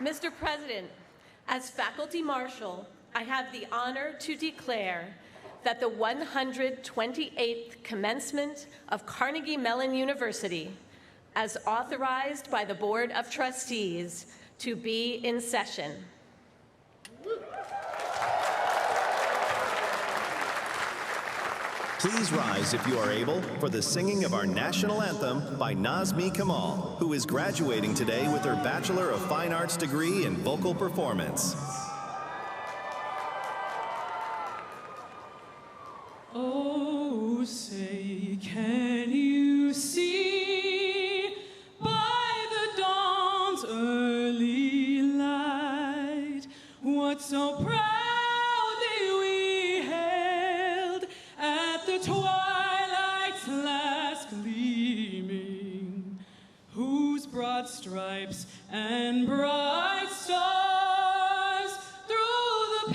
Mr. President, as Faculty Marshal, I have the honor to declare that the 128th Commencement of Carnegie Mellon University, as authorized by the Board of Trustees, to be in session. Please rise if you are able for the singing of our national anthem by Nazmi Kamal, who is graduating today with her Bachelor of Fine Arts degree in vocal performance. Oh, say, can you see by the dawn's early light what so proudly we hailed at the twilight's last gleaming, whose broad stripes and bright stars through the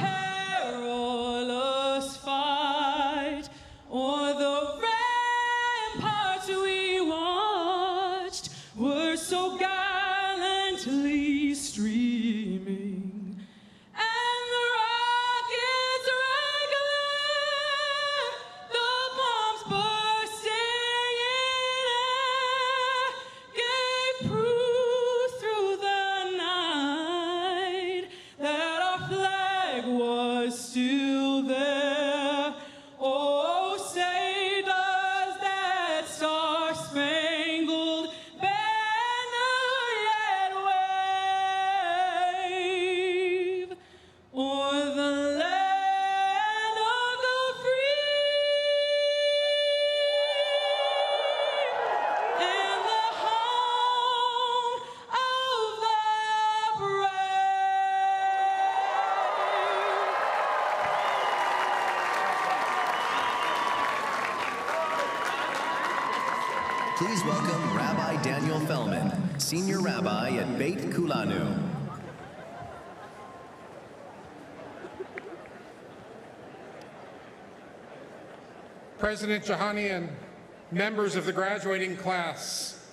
perilous fight o'er the ramparts we watched were so gallantly streaming, and the rockets rattling, the bombs bursting in air, gave proof through the night that our flag was still there. Oh, say does that star-spangled banner yet wave o'er the land of the free and the home of the Please welcome Rabbi Daniel Fellman, Senior Rabbi at Beit Kulanu. President Jahanian, members of the graduating class,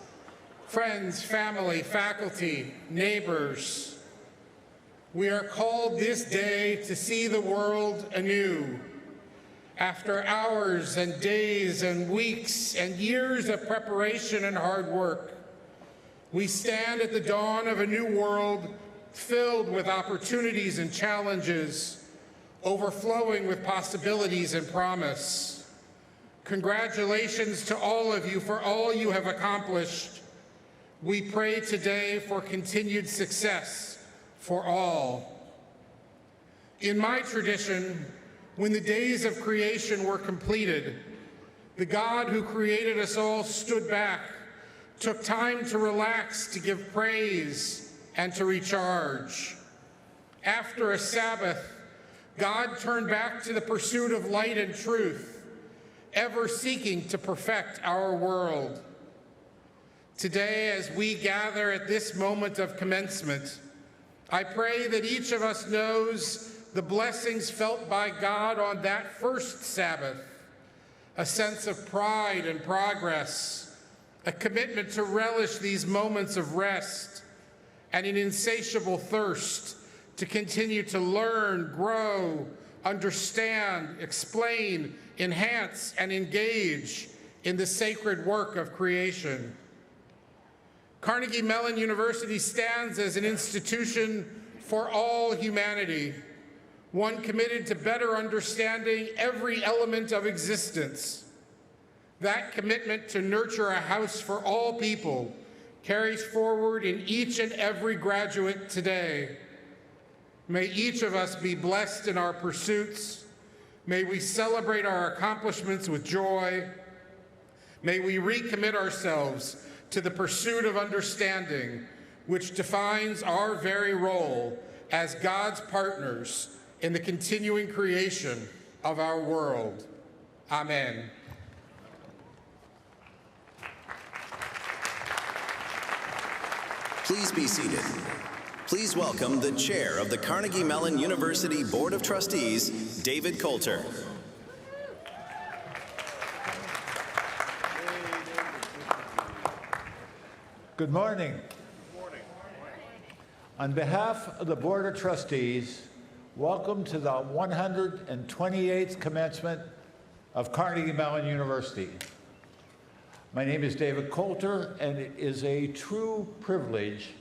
friends, family, faculty, neighbors, we are called this day to see the world anew. After hours and days and weeks and years of preparation and hard work, we stand at the dawn of a new world filled with opportunities and challenges, overflowing with possibilities and promise. Congratulations to all of you for all you have accomplished. We pray today for continued success for all. In my tradition, when the days of creation were completed, the God who created us all stood back, took time to relax, to give praise, and to recharge. After a Sabbath, God turned back to the pursuit of light and truth, ever seeking to perfect our world. Today, as we gather at this moment of commencement, I pray that each of us knows the blessings felt by God on that first Sabbath, a sense of pride and progress, a commitment to relish these moments of rest, and an insatiable thirst to continue to learn, grow, understand, explain, enhance, and engage in the sacred work of creation. Carnegie Mellon University stands as an institution for all humanity, one committed to better understanding every element of existence. That commitment to nurture a house for all people carries forward in each and every graduate today. May each of us be blessed in our pursuits. May we celebrate our accomplishments with joy. May we recommit ourselves to the pursuit of understanding, which defines our very role as God's partners in the continuing creation of our world. Amen. Please be seated. Please welcome the Chair of the Carnegie Mellon University Board of Trustees, David Coulter. Good morning. On behalf of the Board of Trustees, welcome to the 128th commencement of Carnegie Mellon University. My name is David Coulter, and it is a true privilege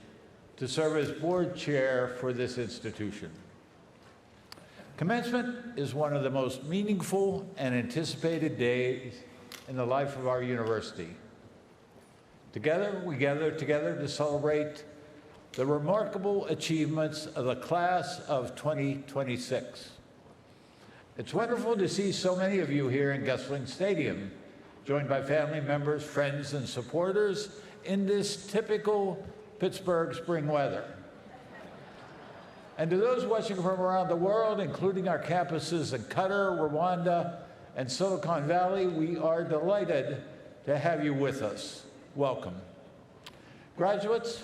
to serve as board chair for this institution. Commencement is one of the most meaningful and anticipated days in the life of our university. Together, we gather together to celebrate the remarkable achievements of the class of 2026. It's wonderful to see so many of you here in Gessling Stadium, joined by family members, friends, and supporters in this typical Pittsburgh spring weather. And to those watching from around the world, including our campuses in Qatar, Rwanda, and Silicon Valley, we are delighted to have you with us. Welcome. Graduates,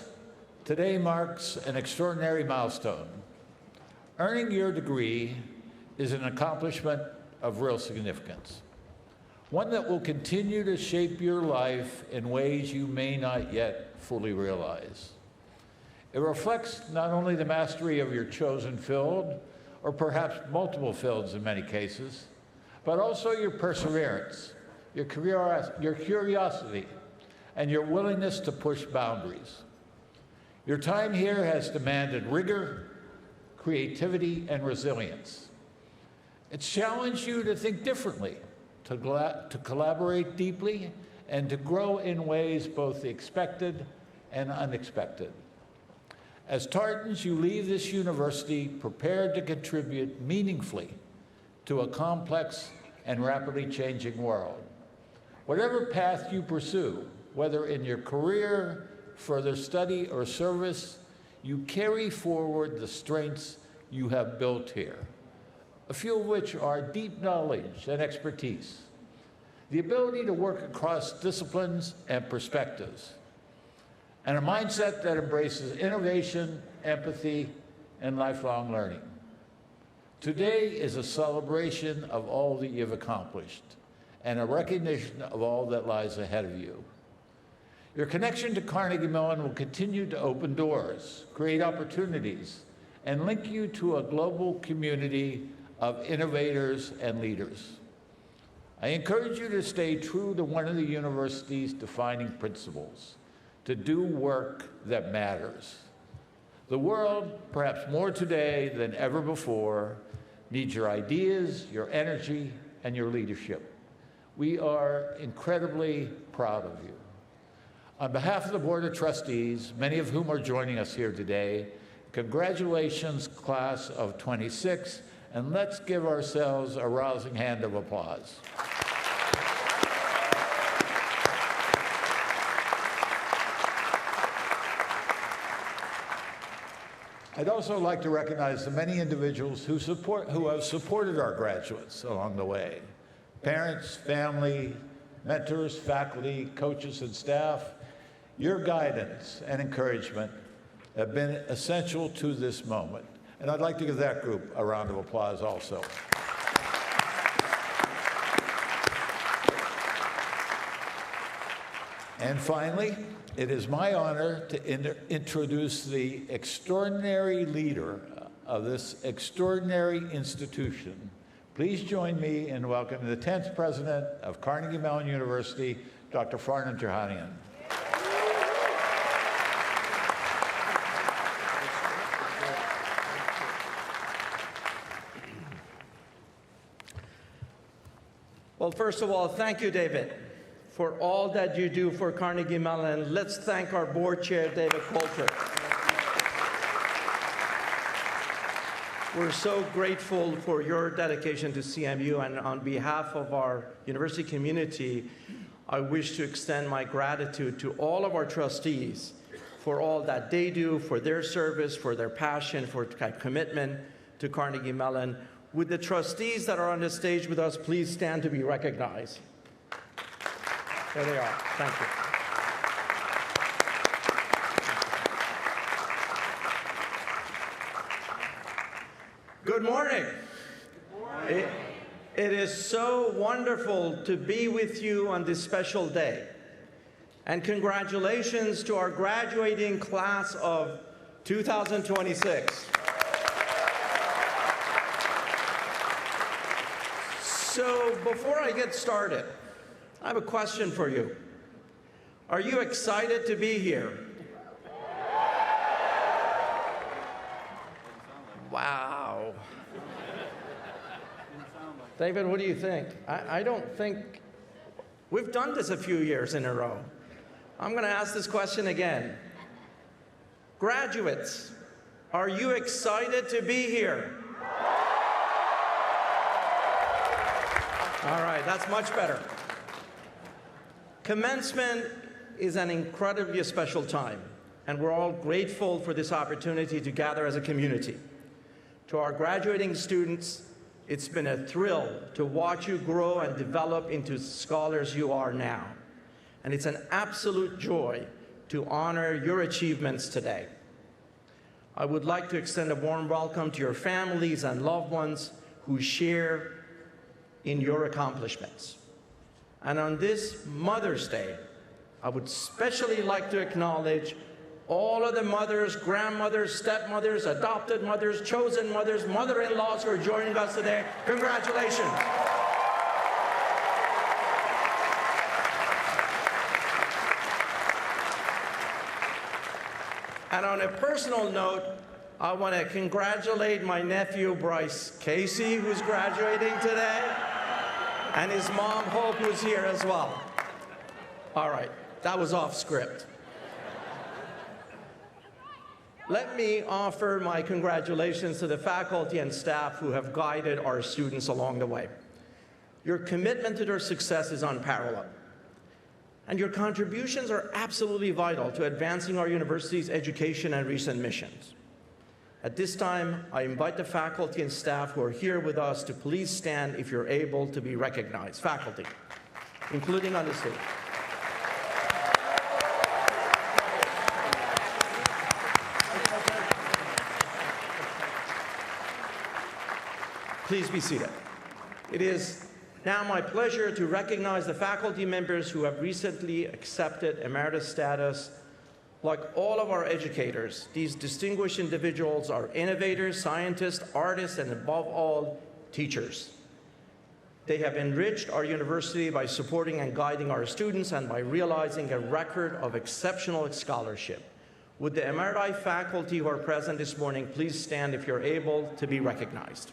today marks an extraordinary milestone. Earning your degree is an accomplishment of real significance, one that will continue to shape your life in ways you may not yet fully realize. It reflects not only the mastery of your chosen field, or perhaps multiple fields in many cases, but also your perseverance, your curiosity, and your willingness to push boundaries. Your time here has demanded rigor, creativity, and resilience. It's challenged you to think differently, to collaborate deeply, and to grow in ways both expected and unexpected. As Tartans, you leave this university prepared to contribute meaningfully to a complex and rapidly changing world. Whatever path you pursue, whether in your career, further study, or service, you carry forward the strengths you have built here, a few of which are deep knowledge and expertise, the ability to work across disciplines and perspectives, and a mindset that embraces innovation, empathy, and lifelong learning. Today is a celebration of all that you've accomplished and a recognition of all that lies ahead of you. Your connection to Carnegie Mellon will continue to open doors, create opportunities, and link you to a global community of innovators and leaders. I encourage you to stay true to one of the university's defining principles: to do work that matters. The world, perhaps more today than ever before, needs your ideas, your energy, and your leadership. We are incredibly proud of you. On behalf of the Board of Trustees, many of whom are joining us here today, congratulations, class of 26, and let's give ourselves a rousing hand of applause. I'd also like to recognize the many individuals who have supported our graduates along the way: parents, family, mentors, faculty, coaches, and staff. Your guidance and encouragement have been essential to this moment. And I'd like to give that group a round of applause also. And finally, it is my honor to introduce the extraordinary leader of this extraordinary institution. Please join me in welcoming the 10th president of Carnegie Mellon University, Dr. Farnham Jahanian. Well, first of all, thank you, David, for all that you do for Carnegie Mellon. Let's thank our board chair, David Coulter. We're so grateful for your dedication to CMU, and on behalf of our university community, I wish to extend my gratitude to all of our trustees for all that they do, for their service, for their passion, for commitment to Carnegie Mellon. Would the trustees that are on the stage with us please stand to be recognized? There they are. Thank you. Good morning. Good morning. It is so wonderful to be with you on this special day. And congratulations to our graduating class of 2026. So before I get started, I have a question for you. Are you excited to be here? Wow. David, what do you think? I don't think, we've done this a few years in a row. I'm going to ask this question again. Graduates, are you excited to be here? All right, that's much better. Commencement is an incredibly special time, and we're all grateful for this opportunity to gather as a community. To our graduating students, it's been a thrill to watch you grow and develop into scholars you are now. And it's an absolute joy to honor your achievements today. I would like to extend a warm welcome to your families and loved ones who share in your accomplishments. And on this Mother's Day, I would especially like to acknowledge all of the mothers, grandmothers, stepmothers, adopted mothers, chosen mothers, mother-in-laws who are joining us today. Congratulations. And on a personal note, I want to congratulate my nephew, Bryce Casey, who's graduating today, and his mom, Hope, who's here as well. All right, that was off script. Let me offer my congratulations to the faculty and staff who have guided our students along the way. Your commitment to their success is unparalleled, and your contributions are absolutely vital to advancing our university's education and recent missions. At this time, I invite the faculty and staff who are here with us to please stand if you're able to be recognized. Faculty, including on the stage. Please be seated. It is now my pleasure to recognize the faculty members who have recently accepted emeritus status. Like all of our educators, these distinguished individuals are innovators, scientists, artists, and above all, teachers. They have enriched our university by supporting and guiding our students and by realizing a record of exceptional scholarship. Would the emeriti faculty who are present this morning please stand if you're able to be recognized?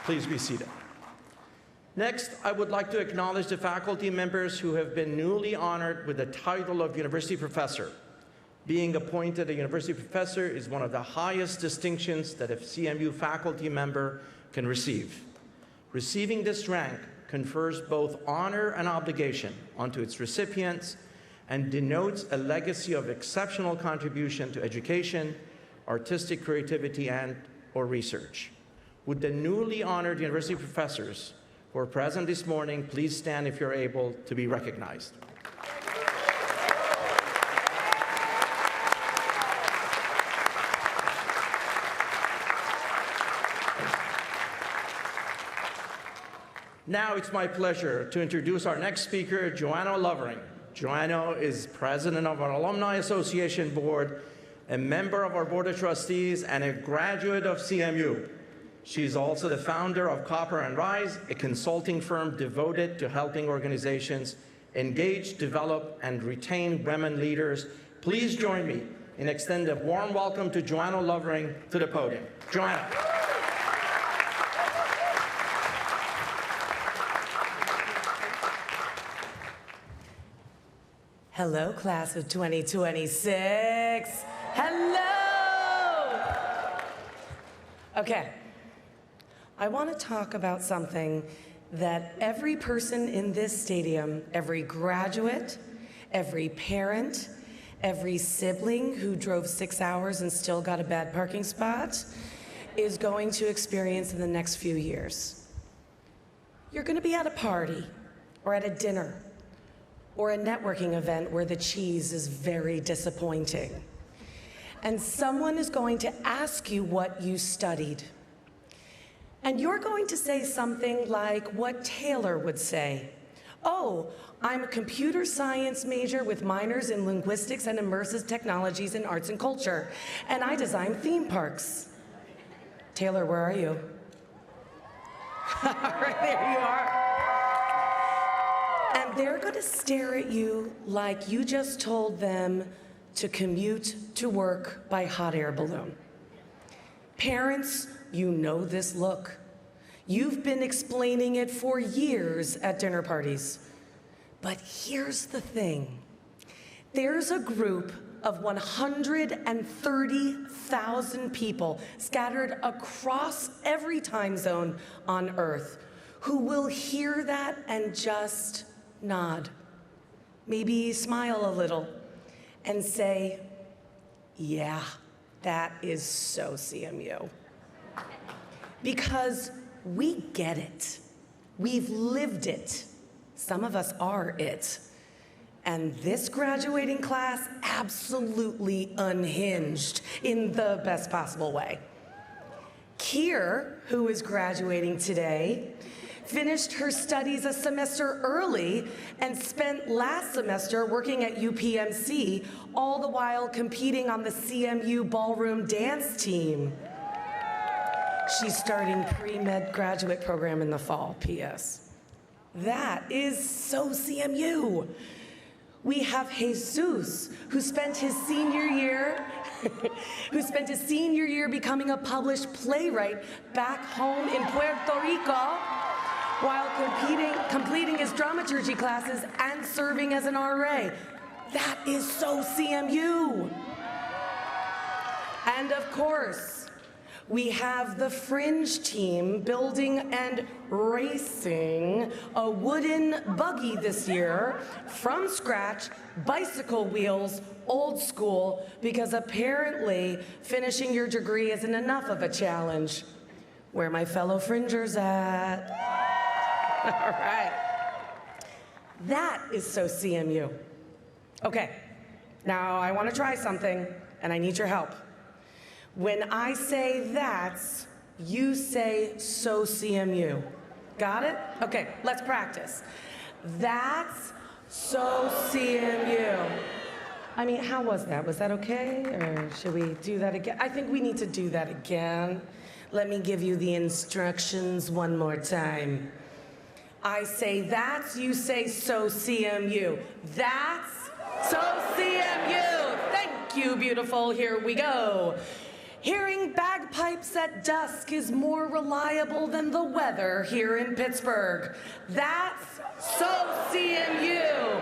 Please be seated. Next, I would like to acknowledge the faculty members who have been newly honored with the title of University Professor. Being appointed a University Professor is one of the highest distinctions that a CMU faculty member can receive. Receiving this rank confers both honor and obligation onto its recipients and denotes a legacy of exceptional contribution to education, artistic creativity, and/or research. Would the newly honored university professors who are present this morning please stand if you're able to be recognized? Now it's my pleasure to introduce our next speaker, Joanna Lovering. Joanna is president of our Alumni Association Board, a member of our Board of Trustees, and a graduate of CMU. She's also the founder of Copper and Rise, a consulting firm devoted to helping organizations engage, develop, and retain women leaders. Please join me in extending a warm welcome to Joanna Lovering to the podium. Joanna. Hello, class of 2026. Hello! Okay. I want to talk about something that every person in this stadium, every graduate, every parent, every sibling who drove 6 hours and still got a bad parking spot is going to experience in the next few years. You're going to be at a party or at a dinner or a networking event where the cheese is very disappointing. And someone is going to ask you what you studied. And you're going to say something like what Taylor would say. Oh, I'm a computer science major with minors in linguistics and immersive technologies in arts and culture, and I design theme parks. Taylor, where are you? Right there you are. And they're going to stare at you like you just told them to commute to work by hot air balloon. Parents, you know this look. You've been explaining it for years at dinner parties. But here's the thing. There's a group of 130,000 people scattered across every time zone on Earth who will hear that and just nod, maybe smile a little, and say, yeah, that is so CMU. Because we get it. We've lived it. Some of us are it. And this graduating class absolutely unhinged in the best possible way. Kier, who is graduating today, finished her studies a semester early and spent last semester working at UPMC, all the while competing on the CMU ballroom dance team. She's starting pre-med graduate program in the fall, P.S. That is so CMU. We have Jesus, who spent his senior year becoming a published playwright back home in Puerto Rico, while completing his dramaturgy classes and serving as an RA. That is so CMU. And of course, we have the Fringe team building and racing a wooden buggy this year from scratch, bicycle wheels, old school, because apparently finishing your degree isn't enough of a challenge. Where are my fellow Fringers at? All right. That is so CMU. Okay, now I want to try something, and I need your help. When I say that's, you say so CMU. Got it? Okay, let's practice. That's so CMU. I mean, how was that? Was that okay? Or should we do that again? I think we need to do that again. Let me give you the instructions one more time. I say that's, you say so CMU. That's so CMU. Thank you, beautiful. Here we go. Hearing bagpipes at dusk is more reliable than the weather here in Pittsburgh. That's so CMU.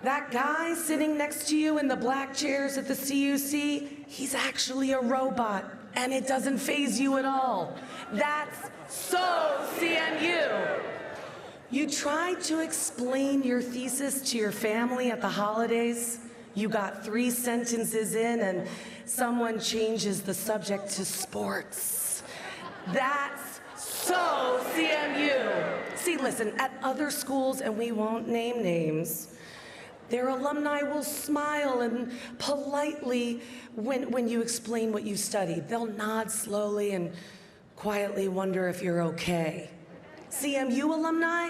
That guy sitting next to you in the black chairs at the CUC, he's actually a robot, and it doesn't faze you at all. That's so CMU. You tried to explain your thesis to your family at the holidays. You got 3 sentences in, and someone changes the subject to sports. That's so CMU. See, listen, at other schools, and we won't name names, their alumni will smile and politely when you explain what you studied. They'll nod slowly and quietly wonder if you're okay. CMU alumni,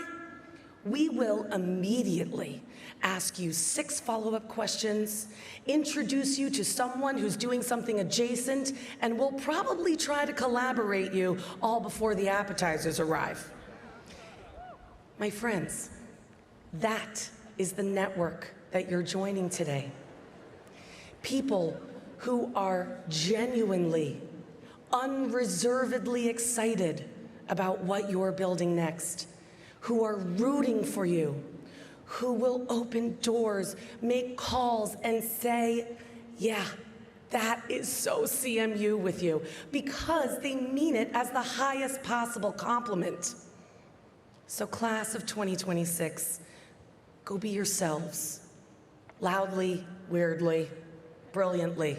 we will immediately ask you 6 follow-up questions, introduce you to someone who's doing something adjacent, and we'll probably try to collaborate you all before the appetizers arrive. My friends, that is the network that you're joining today. People who are genuinely, unreservedly excited about what you're building next, who are rooting for you, who will open doors, make calls, and say, yeah, that is so CMU with you, because they mean it as the highest possible compliment. So class of 2026, go be yourselves, loudly, weirdly, brilliantly,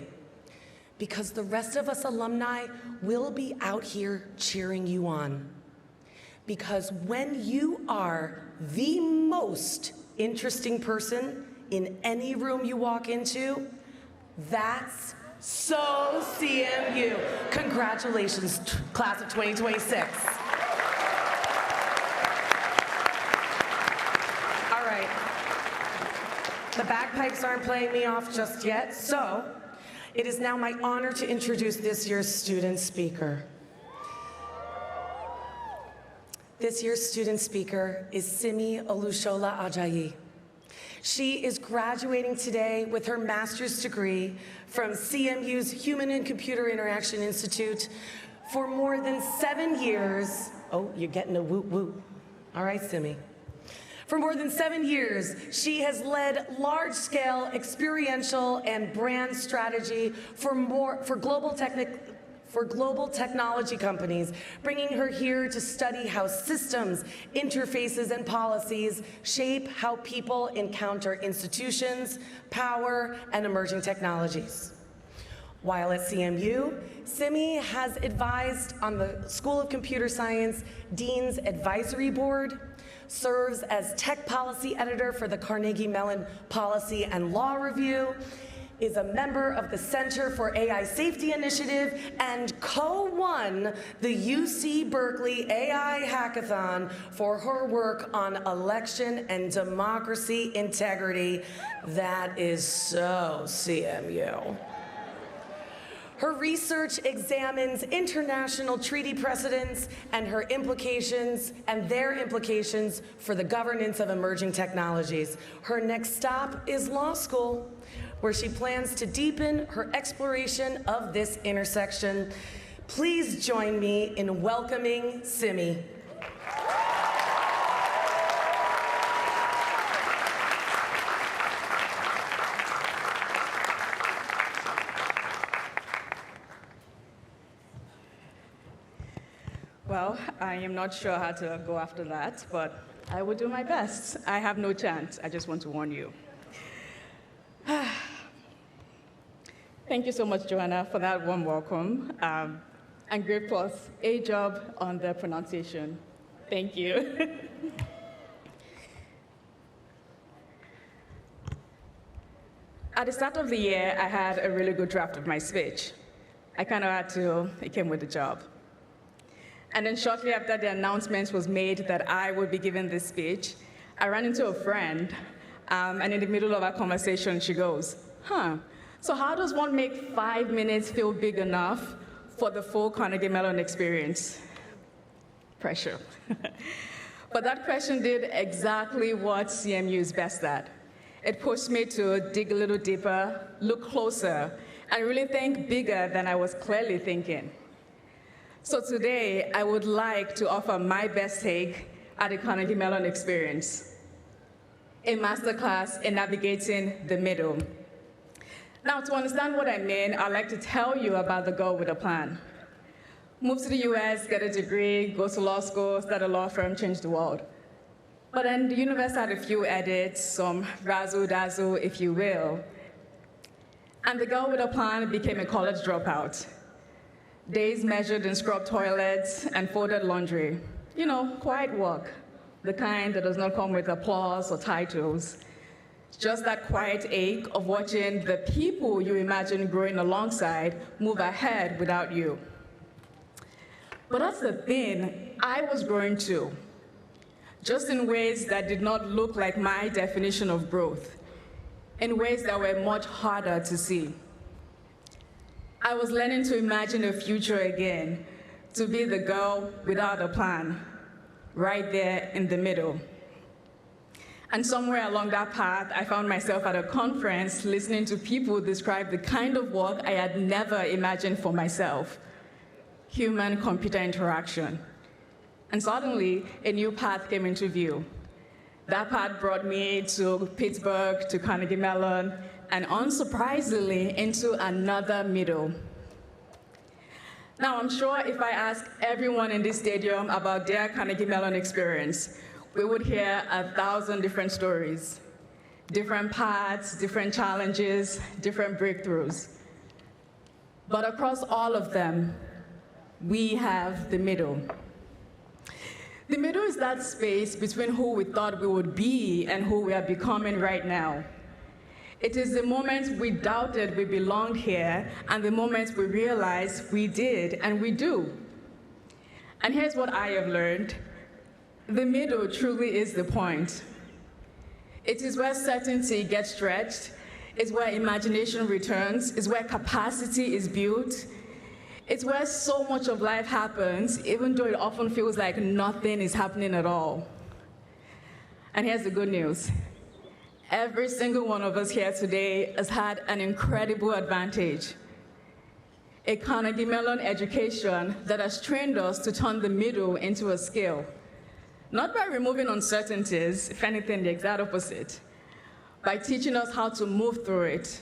because the rest of us alumni will be out here cheering you on. Because when you are the most interesting person in any room you walk into, that's So CMU. Congratulations, class of 2026. All right. The bagpipes aren't playing me off just yet, so it is now my honor to introduce this year's student speaker. This year's student speaker is Simi Olushola Ajayi. She is graduating today with her master's degree from CMU's Human and Computer Interaction Institute for more than 7 years. Oh, you're getting a woot woot. All right, Simi. For more than 7 years, she has led large-scale experiential and brand strategy for global technology companies, bringing her here to study how systems, interfaces, and policies shape how people encounter institutions, power, and emerging technologies. While at CMU, Simi has advised on the School of Computer Science Dean's Advisory Board, serves as tech policy editor for the Carnegie Mellon Policy and Law Review, is a member of the Center for AI Safety Initiative, and co-won the UC Berkeley AI Hackathon for her work on election and democracy integrity. That is so CMU. Her research examines international treaty precedents and their implications for the governance of emerging technologies. Her next stop is law school, where she plans to deepen her exploration of this intersection. Please join me in welcoming Simi. Well, I am not sure how to go after that, but I will do my best. I have no chance. I just want to warn you. Thank you so much, Joanna, for that warm welcome. And great plus, a job on the pronunciation. Thank you. At the start of the year, I had a really good draft of my speech. I kind of had to, it came with the job. And then shortly after the announcement was made that I would be giving this speech, I ran into a friend, and in the middle of our conversation, she goes, so how does one make 5 minutes feel big enough for the full Carnegie Mellon experience? Pressure. But that question did exactly what CMU is best at. It pushed me to dig a little deeper, look closer, and really think bigger than I was clearly thinking. So today, I would like to offer my best take at the Carnegie Mellon experience, a masterclass in navigating the middle. Now, to understand what I mean, I'd like to tell you about the girl with a plan. Move to the US, get a degree, go to law school, start a law firm, change the world. But then the universe had a few edits, some razzle-dazzle, if you will. And the girl with a plan became a college dropout. Days measured in scrubbed toilets and folded laundry. You know, quiet work, the kind that does not come with applause or titles. Just that quiet ache of watching the people you imagine growing alongside move ahead without you. But that's the thing, I was growing too, just in ways that did not look like my definition of growth, in ways that were much harder to see. I was learning to imagine a future again, to be the girl without a plan, right there in the middle. And somewhere along that path, I found myself at a conference listening to people describe the kind of work I had never imagined for myself, human-computer interaction. And suddenly, a new path came into view. That path brought me to Pittsburgh, to Carnegie Mellon, and unsurprisingly, into another middle. Now, I'm sure if I ask everyone in this stadium about their Carnegie Mellon experience, we would hear 1,000 different stories, different paths, different challenges, different breakthroughs. But across all of them, we have the middle. The middle is that space between who we thought we would be and who we are becoming right now. It is the moments we doubted we belonged here and the moments we realized we did and we do. And here's what I have learned. The middle truly is the point. It is where certainty gets stretched. It's where imagination returns. It's where capacity is built. It's where so much of life happens, even though it often feels like nothing is happening at all. And here's the good news. Every single one of us here today has had an incredible advantage. A Carnegie Mellon education that has trained us to turn the middle into a skill. Not by removing uncertainties, if anything, the exact opposite, by teaching us how to move through it.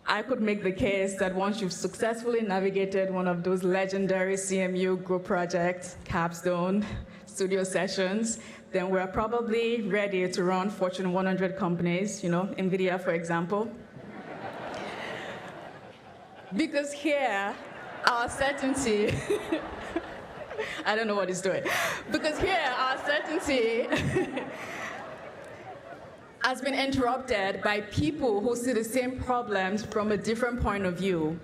I could make the case that once you've successfully navigated one of those legendary CMU group projects, capstone, studio sessions, then we're probably ready to run Fortune 100 companies, NVIDIA, for example. Because here, our certainty, I don't know what it's doing. Because here, our certainty has been interrupted by people who see the same problems from a different point of view.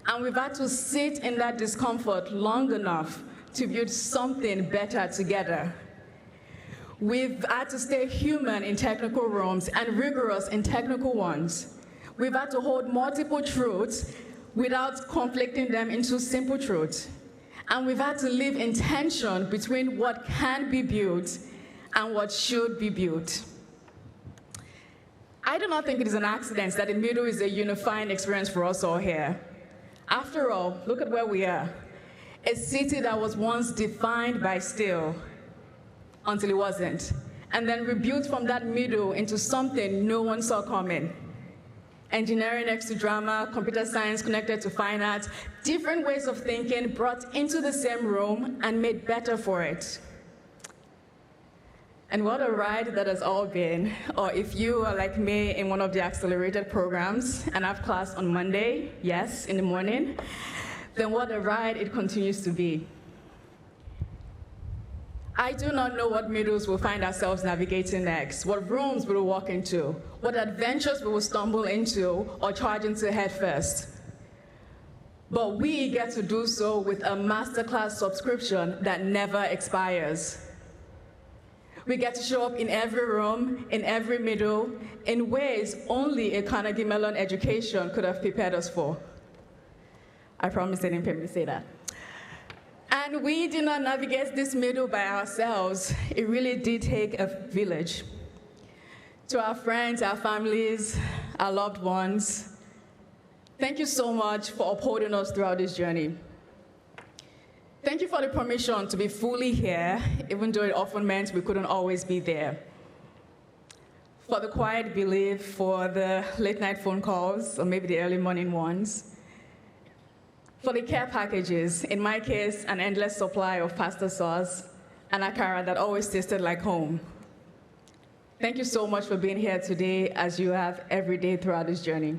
And we've had to sit in that discomfort long enough to build something better together. We've had to stay human in technical rooms and rigorous in technical ones. We've had to hold multiple truths without conflicting them into simple truths. And we've had to live in tension between what can be built and what should be built. I do not think it is an accident that the middle is a unifying experience for us all here. After all, look at where we are. A city that was once defined by steel until it wasn't, and then rebuilt from that middle into something no one saw coming. Engineering next to drama, computer science connected to fine arts, different ways of thinking brought into the same room and made better for it. And what a ride that has all been. Or if you are like me in one of the accelerated programs and have class on Monday, yes, in the morning, then what a ride it continues to be. I do not know what middles we'll find ourselves navigating next, what rooms we will walk into, what adventures we will stumble into or charge into head first. But we get to do so with a masterclass subscription that never expires. We get to show up in every room, in every middle, in ways only a Carnegie Mellon education could have prepared us for. I promise they didn't pay me to say that. And we did not navigate this middle by ourselves. It really did take a village. To our friends, our families, our loved ones, thank you so much for upholding us throughout this journey. Thank you for the permission to be fully here, even though it often meant we couldn't always be there. For the quiet belief, for the late night phone calls, or maybe the early morning ones. For the care packages, in my case, an endless supply of pasta sauce and akara that always tasted like home. Thank you so much for being here today, as you have every day throughout this journey.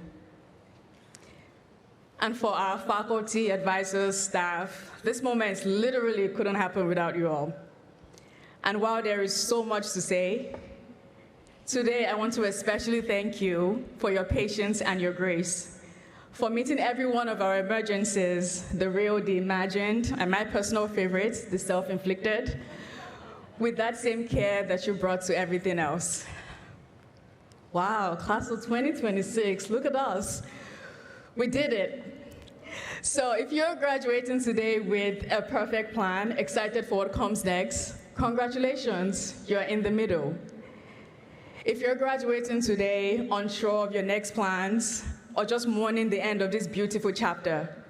And for our faculty, advisors, staff, this moment literally couldn't happen without you all. And while there is so much to say, today I want to especially thank you for your patience and your grace, for meeting every one of our emergencies, the real, the imagined, and my personal favorites, the self-inflicted, with that same care that you brought to everything else. Wow, class of 2026, look at us. We did it. So if you're graduating today with a perfect plan, excited for what comes next, congratulations, you're in the middle. If you're graduating today unsure of your next plans, or just mourning the end of this beautiful chapter,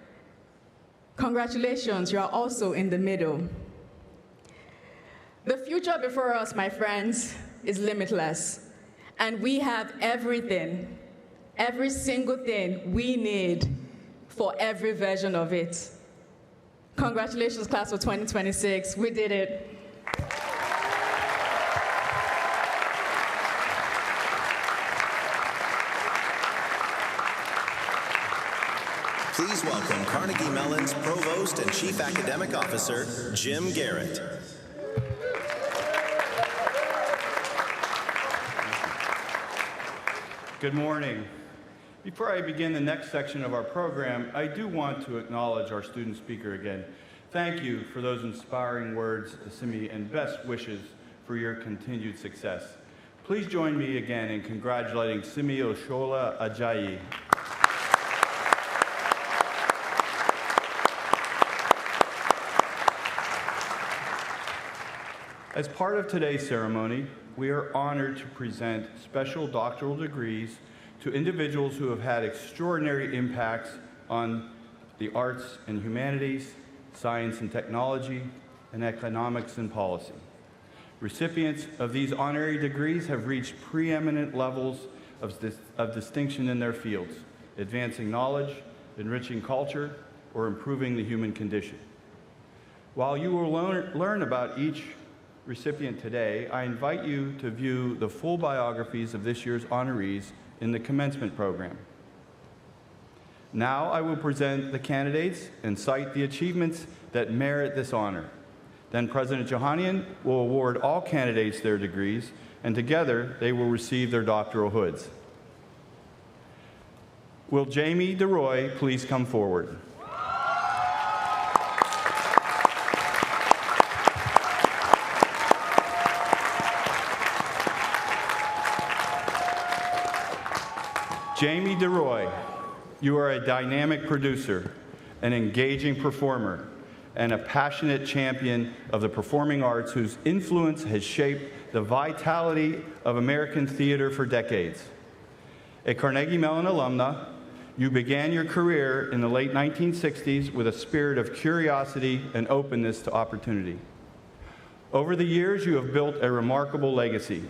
congratulations, you are also in the middle. The future before us, my friends, is limitless. And we have everything, every single thing we need for every version of it. Congratulations, class of 2026. We did it. Please welcome Carnegie Mellon's Provost and Chief Academic Officer, Jim Garrett. Good morning. Before I begin the next section of our program, I do want to acknowledge our student speaker again. Thank you for those inspiring words, Simi, and best wishes for your continued success. Please join me again in congratulating Simi Oshola Ajayi. As part of today's ceremony, we are honored to present special doctoral degrees to individuals who have had extraordinary impacts on the arts and humanities, science and technology, and economics and policy. Recipients of these honorary degrees have reached preeminent levels of distinction in their fields, advancing knowledge, enriching culture, or improving the human condition. While you will learn about each recipient today, I invite you to view the full biographies of this year's honorees in the commencement program. Now I will present the candidates and cite the achievements that merit this honor. Then President Johanian will award all candidates their degrees, and together they will receive their doctoral hoods. Will Jamie DeRoy please come forward? Jamie DeRoy, you are a dynamic producer, an engaging performer, and a passionate champion of the performing arts whose influence has shaped the vitality of American theater for decades. A Carnegie Mellon alumna, you began your career in the late 1960s with a spirit of curiosity and openness to opportunity. Over the years, you have built a remarkable legacy,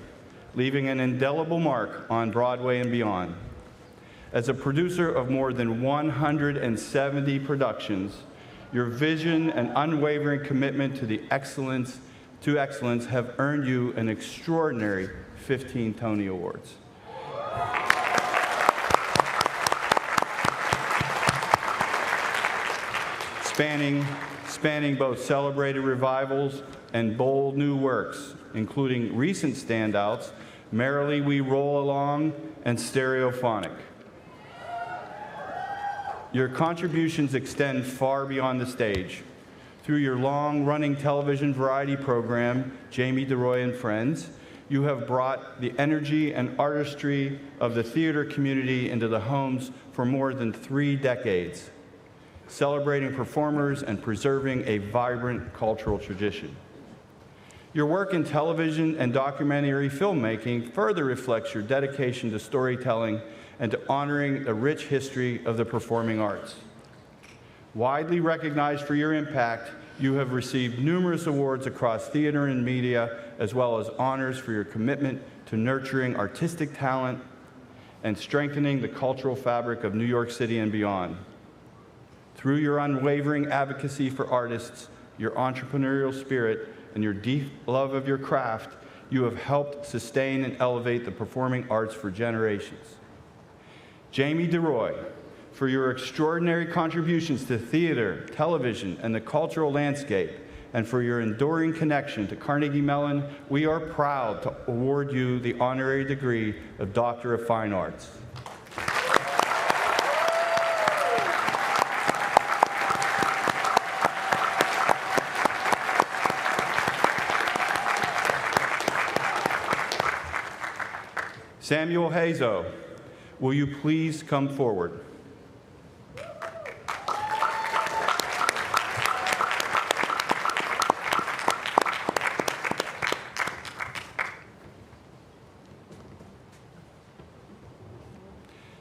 leaving an indelible mark on Broadway and beyond. As a producer of more than 170 productions, your vision and unwavering commitment to excellence have earned you an extraordinary 15 Tony Awards. Spanning both celebrated revivals and bold new works, including recent standouts, Merrily We Roll Along and Stereophonic. Your contributions extend far beyond the stage. Through your long-running television variety program, Jamie DeRoy and Friends, you have brought the energy and artistry of the theater community into the homes for more than 3 decades, celebrating performers and preserving a vibrant cultural tradition. Your work in television and documentary filmmaking further reflects your dedication to storytelling and to honoring the rich history of the performing arts. Widely recognized for your impact, you have received numerous awards across theater and media, as well as honors for your commitment to nurturing artistic talent and strengthening the cultural fabric of New York City and beyond. Through your unwavering advocacy for artists, your entrepreneurial spirit, and your deep love of your craft, you have helped sustain and elevate the performing arts for generations. Jamie DeRoy, for your extraordinary contributions to theater, television, and the cultural landscape, and for your enduring connection to Carnegie Mellon, we are proud to award you the honorary degree of Doctor of Fine Arts. Samuel Hazo, will you please come forward?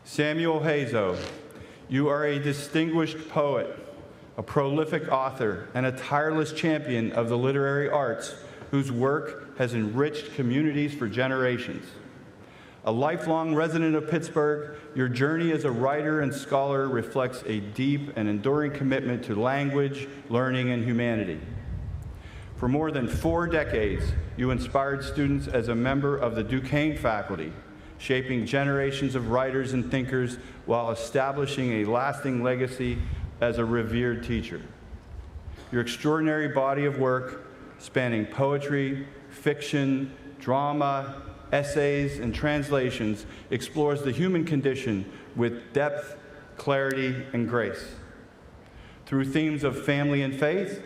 Samuel Hazo, you are a distinguished poet, a prolific author, and a tireless champion of the literary arts whose work has enriched communities for generations. A lifelong resident of Pittsburgh, your journey as a writer and scholar reflects a deep and enduring commitment to language, learning, and humanity. For more than 4 decades, you inspired students as a member of the Duquesne faculty, shaping generations of writers and thinkers while establishing a lasting legacy as a revered teacher. Your extraordinary body of work, spanning poetry, fiction, drama, essays, and translations explores the human condition with depth, clarity, and grace. Through themes of family and faith,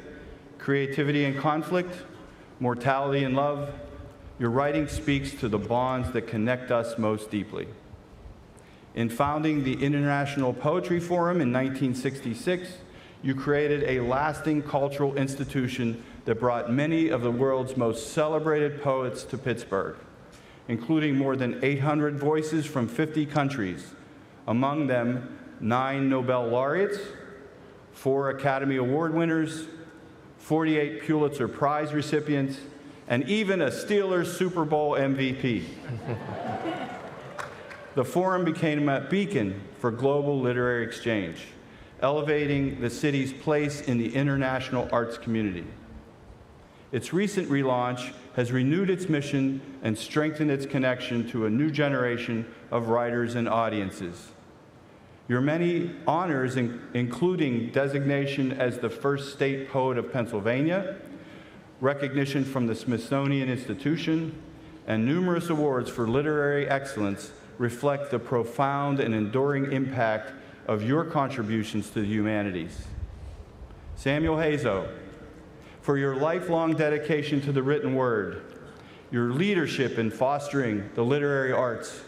creativity and conflict, mortality and love, your writing speaks to the bonds that connect us most deeply. In founding the International Poetry Forum in 1966, you created a lasting cultural institution that brought many of the world's most celebrated poets to Pittsburgh, including more than 800 voices from 50 countries, among them 9 Nobel laureates, 4 Academy Award winners, 48 Pulitzer Prize recipients, and even a Steelers Super Bowl MVP. The forum became a beacon for global literary exchange, elevating the city's place in the international arts community. Its recent relaunch has renewed its mission and strengthened its connection to a new generation of writers and audiences. Your many honors, including designation as the first state poet of Pennsylvania, recognition from the Smithsonian Institution, and numerous awards for literary excellence reflect the profound and enduring impact of your contributions to the humanities. Samuel Hazo, for your lifelong dedication to the written word, your leadership in fostering the literary arts,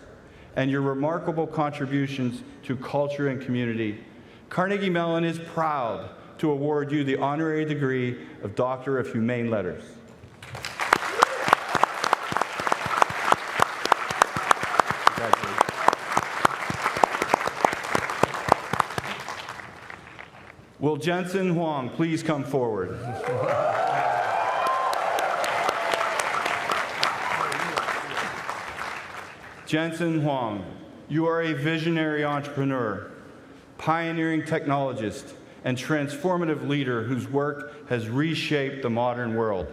and your remarkable contributions to culture and community, Carnegie Mellon is proud to award you the honorary degree of Doctor of Humane Letters. Will Jensen Huang please come forward? Jensen Huang, you are a visionary entrepreneur, pioneering technologist, and transformative leader whose work has reshaped the modern world.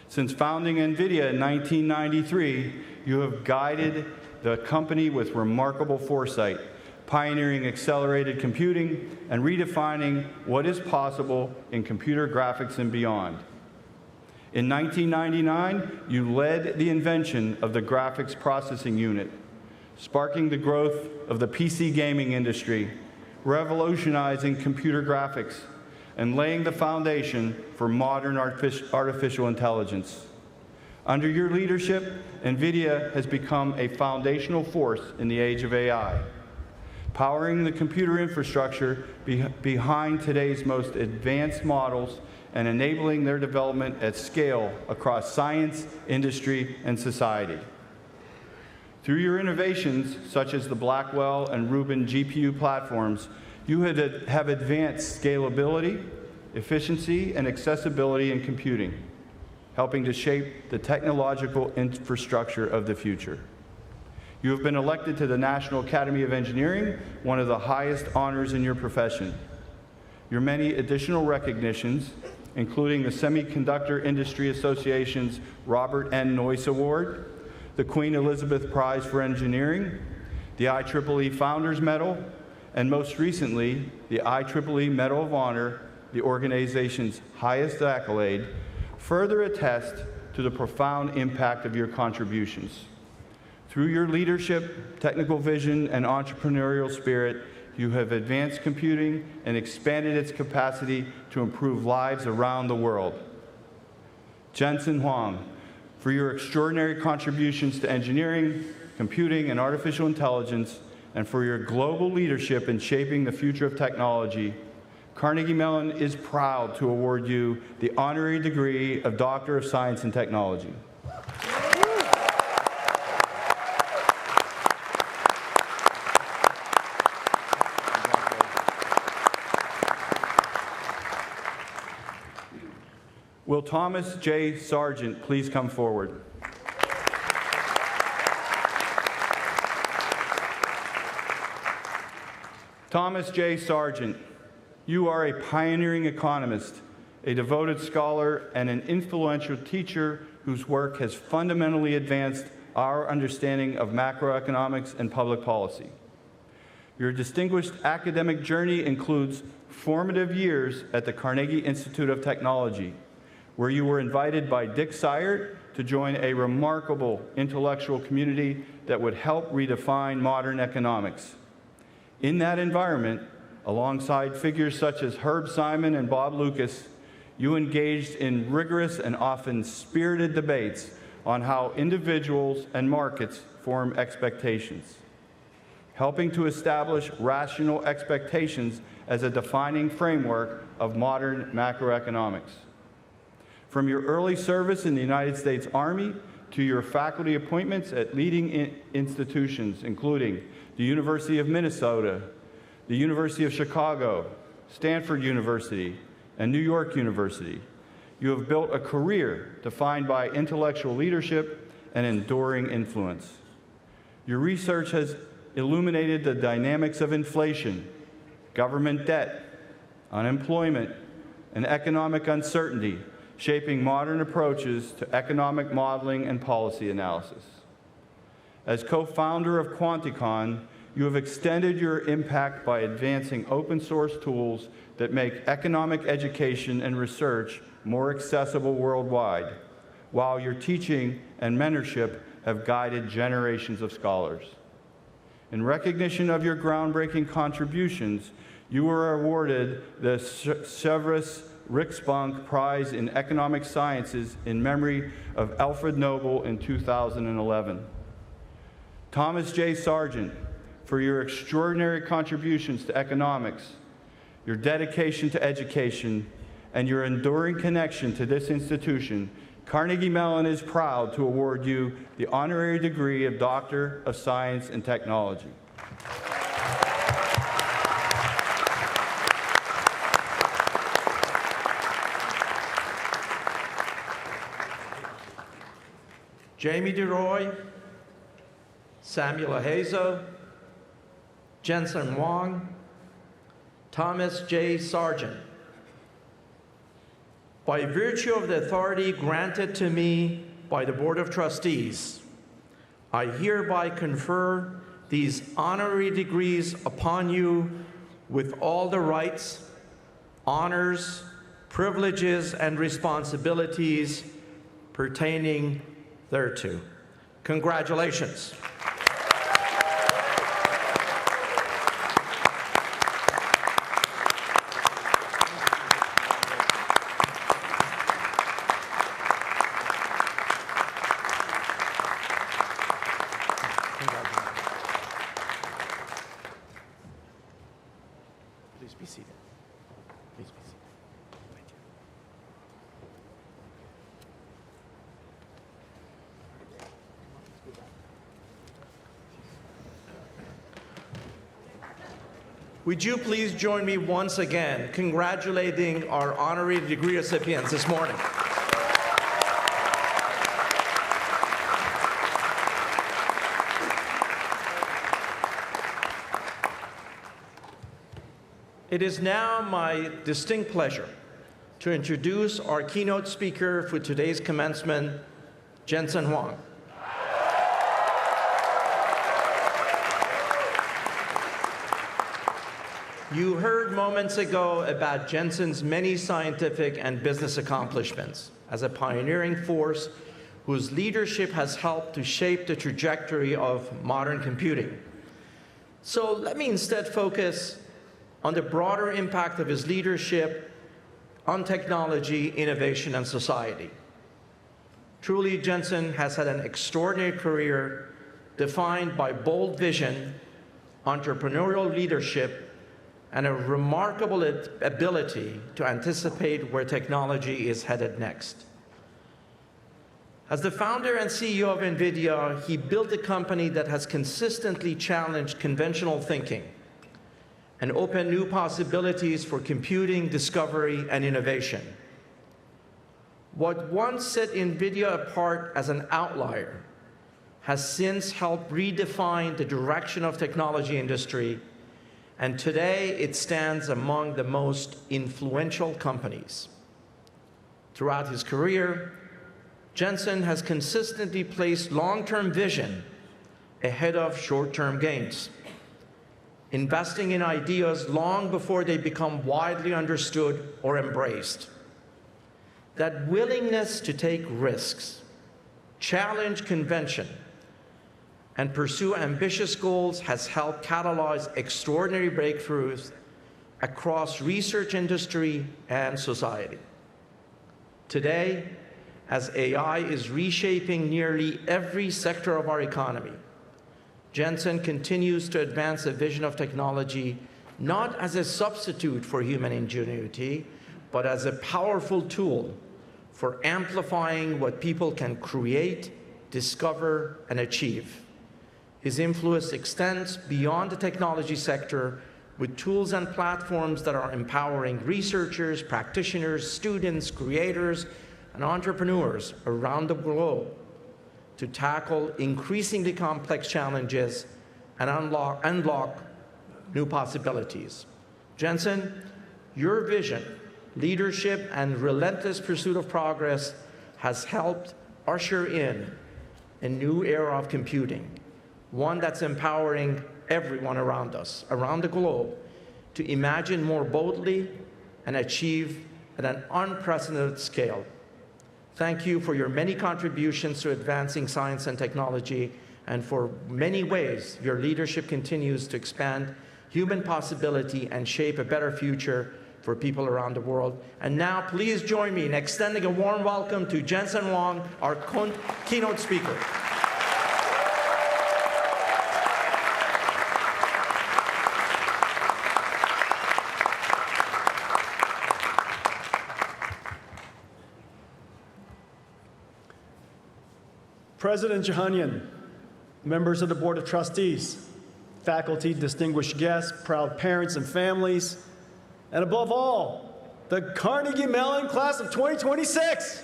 Since founding NVIDIA in 1993, you have guided the company with remarkable foresight, pioneering accelerated computing and redefining what is possible in computer graphics and beyond. In 1999, you led the invention of the graphics processing unit, sparking the growth of the PC gaming industry, revolutionizing computer graphics, and laying the foundation for modern artificial intelligence. Under your leadership, NVIDIA has become a foundational force in the age of AI, powering the computer infrastructure behind today's most advanced models and enabling their development at scale across science, industry, and society. Through your innovations, such as the Blackwell and Rubin GPU platforms, you have advanced scalability, efficiency, and accessibility in computing, helping to shape the technological infrastructure of the future. You have been elected to the National Academy of Engineering, one of the highest honors in your profession. Your many additional recognitions, including the Semiconductor Industry Association's Robert N. Noyce Award, the Queen Elizabeth Prize for Engineering, the IEEE Founders Medal, and most recently, the IEEE Medal of Honor, the organization's highest accolade, further attest to the profound impact of your contributions. Through your leadership, technical vision, and entrepreneurial spirit, you have advanced computing and expanded its capacity to improve lives around the world. Jensen Huang, for your extraordinary contributions to engineering, computing, and artificial intelligence, and for your global leadership in shaping the future of technology, Carnegie Mellon is proud to award you the honorary degree of Doctor of Science and Technology. Will Thomas J. Sargent please come forward? Thomas J. Sargent, you are a pioneering economist, a devoted scholar, and an influential teacher whose work has fundamentally advanced our understanding of macroeconomics and public policy. Your distinguished academic journey includes formative years at the Carnegie Institute of Technology, where you were invited by Dick Sayert to join a remarkable intellectual community that would help redefine modern economics. In that environment, alongside figures such as Herb Simon and Bob Lucas, you engaged in rigorous and often spirited debates on how individuals and markets form expectations, helping to establish rational expectations as a defining framework of modern macroeconomics. From your early service in the United States Army to your faculty appointments at leading institutions, including the University of Minnesota, the University of Chicago, Stanford University, and New York University, you have built a career defined by intellectual leadership and enduring influence. Your research has illuminated the dynamics of inflation, government debt, unemployment, and economic uncertainty, shaping modern approaches to economic modeling and policy analysis. As co-founder of Quanticon, you have extended your impact by advancing open source tools that make economic education and research more accessible worldwide, while your teaching and mentorship have guided generations of scholars. In recognition of your groundbreaking contributions, you were awarded the Severus Riksbank Prize in Economic Sciences in memory of Alfred Nobel in 2011. Thomas J. Sargent, for your extraordinary contributions to economics, your dedication to education, and your enduring connection to this institution, Carnegie Mellon is proud to award you the honorary degree of Doctor of Science and Technology. Jamie DeRoy, Samuel Ahazo, Jensen Huang, Thomas J. Sargent. By virtue of the authority granted to me by the Board of Trustees, I hereby confer these honorary degrees upon you with all the rights, honors, privileges, and responsibilities pertaining thereto. Congratulations. Please be seated. Please be seated. Thank you. Would you please join me once again congratulating our honorary degree recipients this morning? It is now my distinct pleasure to introduce our keynote speaker for today's commencement, Jensen Huang. You heard moments ago about Jensen's many scientific and business accomplishments as a pioneering force whose leadership has helped to shape the trajectory of modern computing. So let me instead focus on the broader impact of his leadership on technology, innovation, and society. Truly, Jensen has had an extraordinary career defined by bold vision, entrepreneurial leadership, and a remarkable ability to anticipate where technology is headed next. As the founder and CEO of NVIDIA, he built a company that has consistently challenged conventional thinking and opened new possibilities for computing, discovery, and innovation. What once set NVIDIA apart as an outlier has since helped redefine the direction of the technology industry, and today it stands among the most influential companies. Throughout his career, Jensen has consistently placed long-term vision ahead of short-term gains, investing in ideas long before they become widely understood or embraced. That willingness to take risks challenge convention, and pursue ambitious goals has helped catalyze extraordinary breakthroughs across research industry and society. Today, as AI is reshaping nearly every sector of our economy, Jensen continues to advance the vision of technology not as a substitute for human ingenuity, but as a powerful tool for amplifying what people can create, discover, and achieve. His influence extends beyond the technology sector with tools and platforms that are empowering researchers, practitioners, students, creators, and entrepreneurs around the globe to tackle increasingly complex challenges and unlock new possibilities. Jensen, your vision, leadership, and relentless pursuit of progress has helped usher in a new era of computing, one that's empowering everyone around us, around the globe, to imagine more boldly and achieve at an unprecedented scale. Thank you for your many contributions to advancing science and technology, and for many ways your leadership continues to expand human possibility and shape a better future for people around the world. And now, please join me in extending a warm welcome to Jensen Huang, our keynote speaker. President Jahanian, members of the Board of Trustees, faculty, distinguished guests, proud parents and families, and above all, the Carnegie Mellon class of 2026.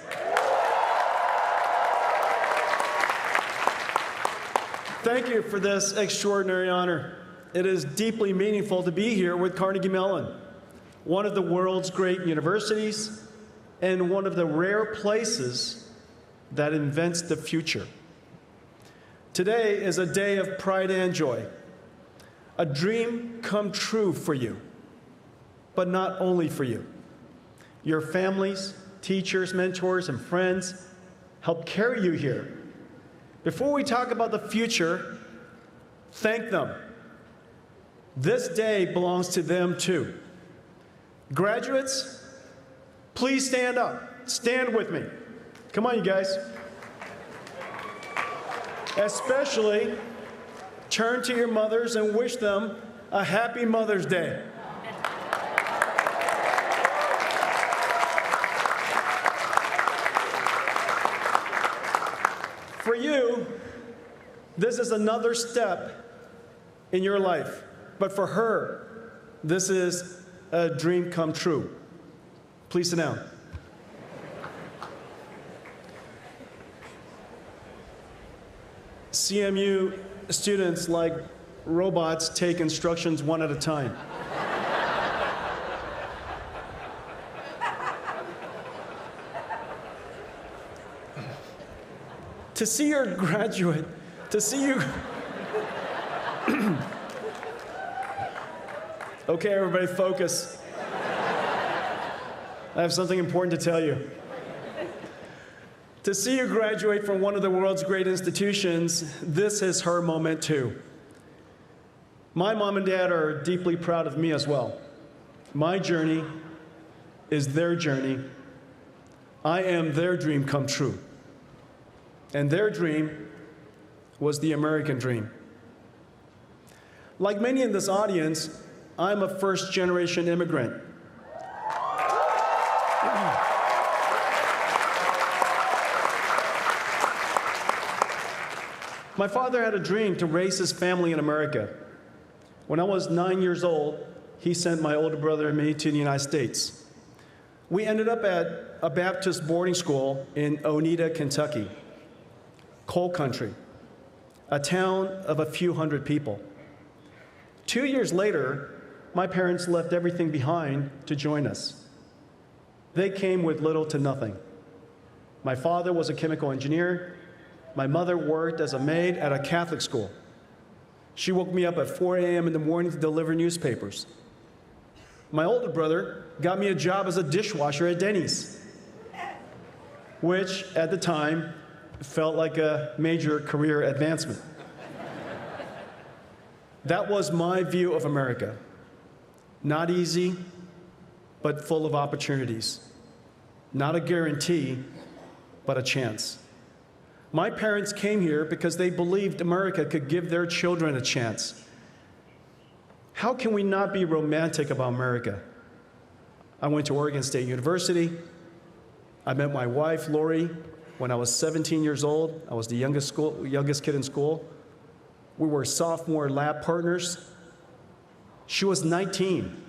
Thank you for this extraordinary honor. It is deeply meaningful to be here with Carnegie Mellon, one of the world's great universities and one of the rare places that invents the future. Today is a day of pride and joy, a dream come true for you, but not only for you. Your families, teachers, mentors, and friends helped carry you here. Before we talk about the future, thank them. This day belongs to them too. Graduates, please stand up. Stand with me. Come on, you guys. Especially, turn to your mothers and wish them a happy Mother's Day. For you, this is another step in your life. But for her, this is a dream come true. Please sit down. CMU students, like robots, take instructions one at a time. To see your graduate, to see you... Okay, everybody, focus. I have something important to tell you. To see you graduate from one of the world's great institutions, this is her moment too. My mom and dad are deeply proud of me as well. My journey is their journey. I am their dream come true. And their dream was the American dream. Like many in this audience, I'm a first-generation immigrant. My father had a dream to raise his family in America. When I was 9 years old, he sent my older brother and me to the United States. We ended up at a Baptist boarding school in Oneida, Kentucky, coal country, a town of a few hundred people. 2 years later, my parents left everything behind to join us. They came with little to nothing. My father was a chemical engineer. My mother worked as a maid at a Catholic school. She woke me up at 4 a.m. in the morning to deliver newspapers. My older brother got me a job as a dishwasher at Denny's, which at the time felt like a major career advancement. That was my view of America. Not easy, but full of opportunities. Not a guarantee, but a chance. My parents came here because they believed America could give their children a chance. How can we not be romantic about America? I went to Oregon State University. I met my wife, Lori, when I was 17 years old. I was the youngest kid in school. We were sophomore lab partners. She was 19.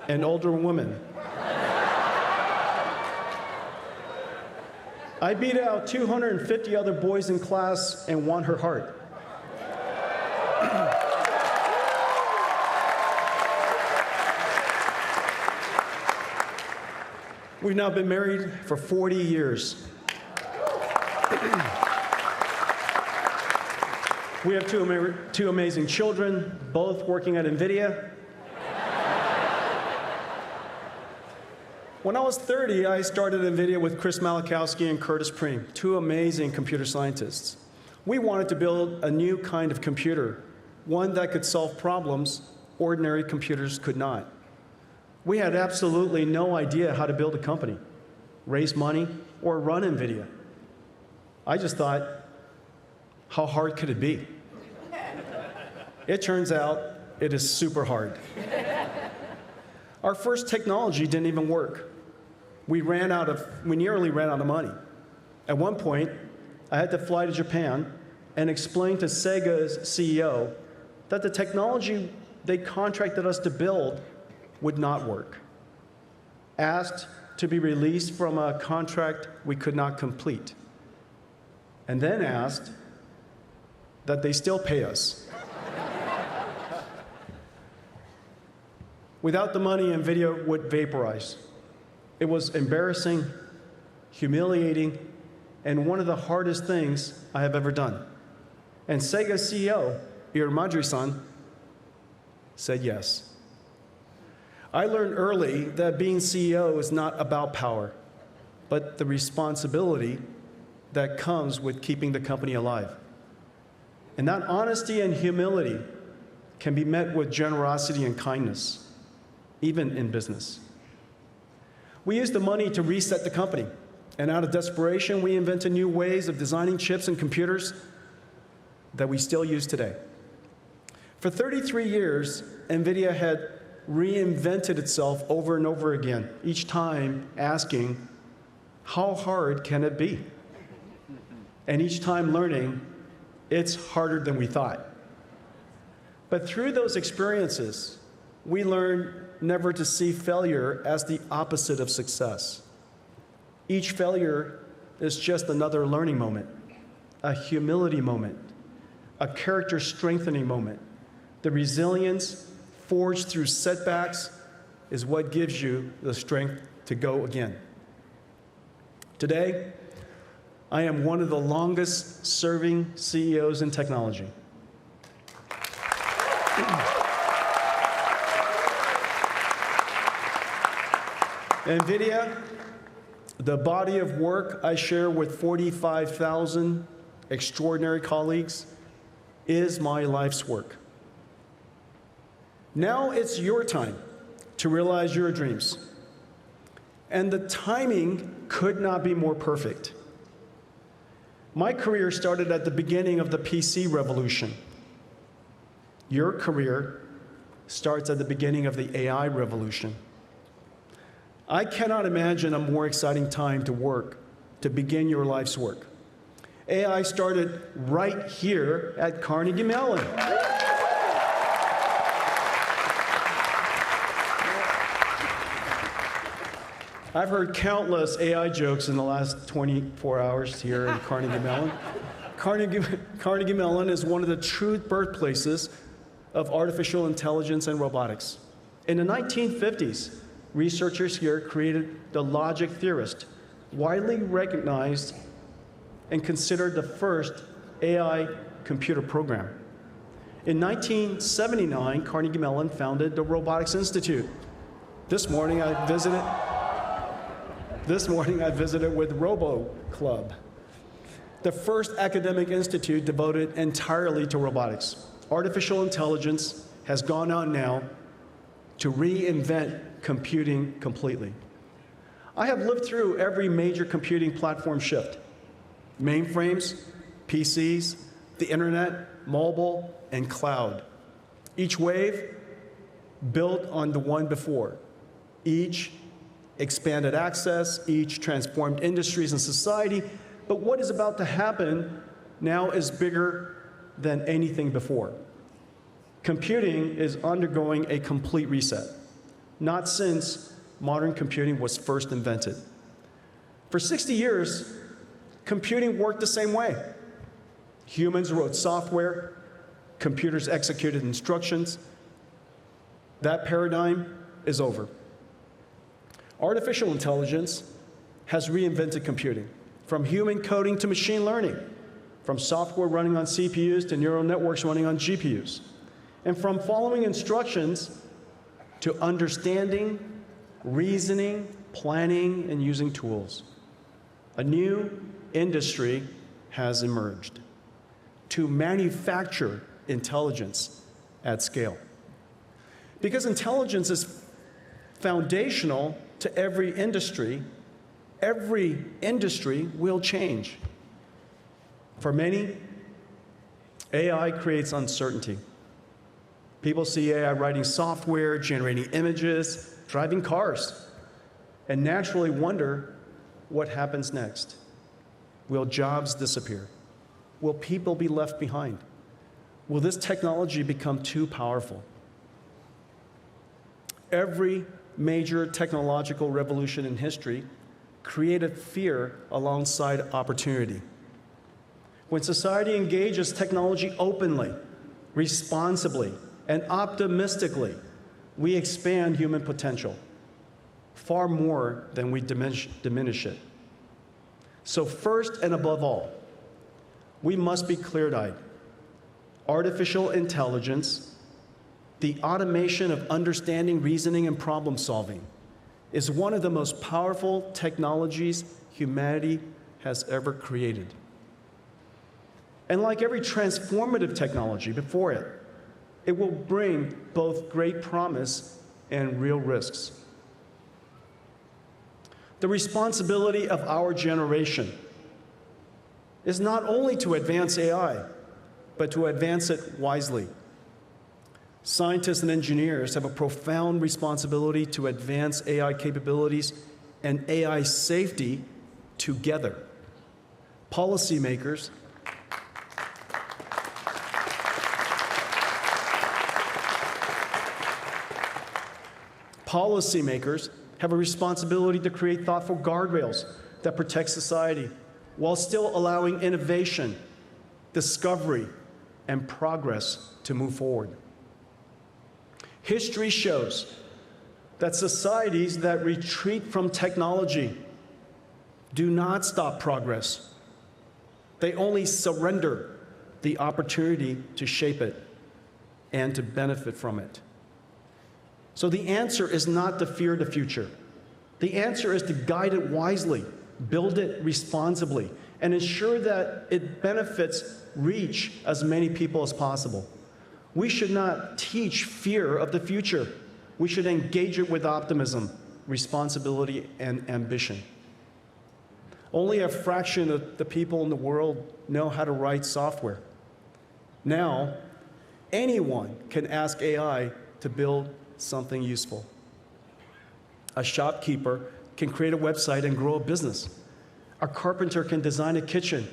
An older woman. I beat out 250 other boys in class and won her heart. We've now been married for 40 years. We have two amazing children, both working at NVIDIA. When I was 30, I started NVIDIA with Chris Malachowski and Curtis Preem, two amazing computer scientists. We wanted to build a new kind of computer, one that could solve problems ordinary computers could not. We had absolutely no idea how to build a company, raise money, or run NVIDIA. I just thought, how hard could it be? It turns out it is super hard. Our first technology didn't even work. We nearly ran out of money. At one point, I had to fly to Japan and explain to Sega's CEO that the technology they contracted us to build would not work. Asked to be released from a contract we could not complete. And then asked that they still pay us. Without the money, NVIDIA would vaporize. It was embarrassing, humiliating, and one of the hardest things I have ever done. And Sega's CEO, Madri-san, said yes. I learned early that being CEO is not about power, but the responsibility that comes with keeping the company alive. And that honesty and humility can be met with generosity and kindness, even in business. We used the money to reset the company, and out of desperation, we invented new ways of designing chips and computers that we still use today. For 33 years, NVIDIA had reinvented itself over and over again, each time asking, how hard can it be? And each time learning, it's harder than we thought. But through those experiences, we learned never to see failure as the opposite of success. Each failure is just another learning moment, a humility moment, a character strengthening moment. The resilience forged through setbacks is what gives you the strength to go again. Today, I am one of the longest serving CEOs in technology. NVIDIA, the body of work I share with 45,000 extraordinary colleagues, is my life's work. Now it's your time to realize your dreams. And the timing could not be more perfect. My career started at the beginning of the PC revolution. Your career starts at the beginning of the AI revolution. I cannot imagine a more exciting time to work, to begin your life's work. AI started right here at Carnegie Mellon. I've heard countless AI jokes in the last 24 hours here at Carnegie Mellon. Carnegie Mellon is one of the true birthplaces of artificial intelligence and robotics. In the 1950s, researchers here created the logic theorist, widely recognized and considered the first AI computer program. In 1979, Carnegie Mellon founded the Robotics Institute. This morning I visited with Robo Club, the first academic institute devoted entirely to robotics. Artificial intelligence has gone on now to reinvent computing completely. I have lived through every major computing platform shift: mainframes, PCs, the internet, mobile, and cloud. Each wave built on the one before. Each expanded access, each transformed industries and society. But what is about to happen now is bigger than anything before. Computing is undergoing a complete reset, not since modern computing was first invented. For 60 years, computing worked the same way. Humans wrote software, computers executed instructions. That paradigm is over. Artificial intelligence has reinvented computing, from human coding to machine learning, from software running on CPUs to neural networks running on GPUs, and from following instructions to understanding, reasoning, planning, and using tools. A new industry has emerged to manufacture intelligence at scale. Because intelligence is foundational to every industry will change. For many, AI creates uncertainty. People see AI writing software, generating images, driving cars, and naturally wonder what happens next. Will jobs disappear? Will people be left behind? Will this technology become too powerful? Every major technological revolution in history created fear alongside opportunity. When society engages technology openly, responsibly, and optimistically, we expand human potential far more than we diminish it. So first and above all, we must be clear-eyed. Artificial intelligence, the automation of understanding, reasoning, and problem solving, is one of the most powerful technologies humanity has ever created. And like every transformative technology before it, it will bring both great promise and real risks. The responsibility of our generation is not only to advance AI, but to advance it wisely. Scientists and engineers have a profound responsibility to advance AI capabilities and AI safety together. Policymakers have a responsibility to create thoughtful guardrails that protect society while still allowing innovation, discovery, and progress to move forward. History shows that societies that retreat from technology do not stop progress. They only surrender the opportunity to shape it and to benefit from it. So the answer is not to fear the future. The answer is to guide it wisely, build it responsibly, and ensure that it benefits reach as many people as possible. We should not teach fear of the future. We should engage it with optimism, responsibility, and ambition. Only a fraction of the people in the world know how to write software. Now, anyone can ask AI to build something useful. A shopkeeper can create a website and grow a business. A carpenter can design a kitchen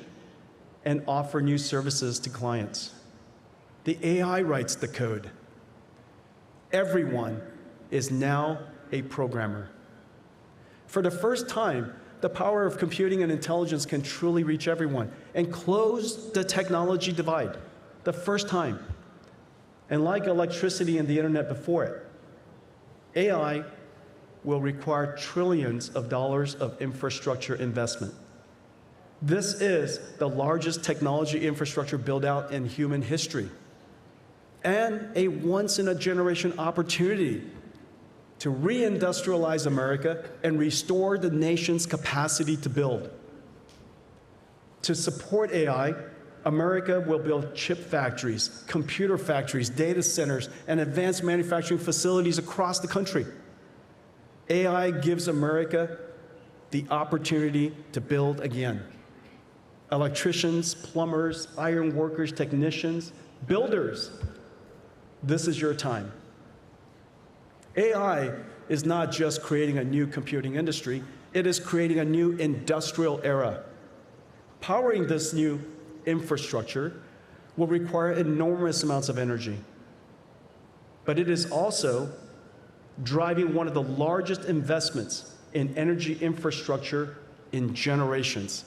and offer new services to clients. The AI writes the code. Everyone is now a programmer. For the first time, the power of computing and intelligence can truly reach everyone and close the technology divide. The first time. And like electricity and the internet before it, AI will require trillions of dollars of infrastructure investment. This is the largest technology infrastructure build-out in human history. and a once-in-a-generation opportunity to reindustrialize America and restore the nation's capacity to build. To support AI, America will build chip factories, computer factories, data centers, and advanced manufacturing facilities across the country. AI gives America the opportunity to build again. Electricians, plumbers, iron workers, technicians, builders, this is your time. AI is not just creating a new computing industry, it is creating a new industrial era. Powering this new infrastructure will require enormous amounts of energy. But it is also driving one of the largest investments in energy infrastructure in generations,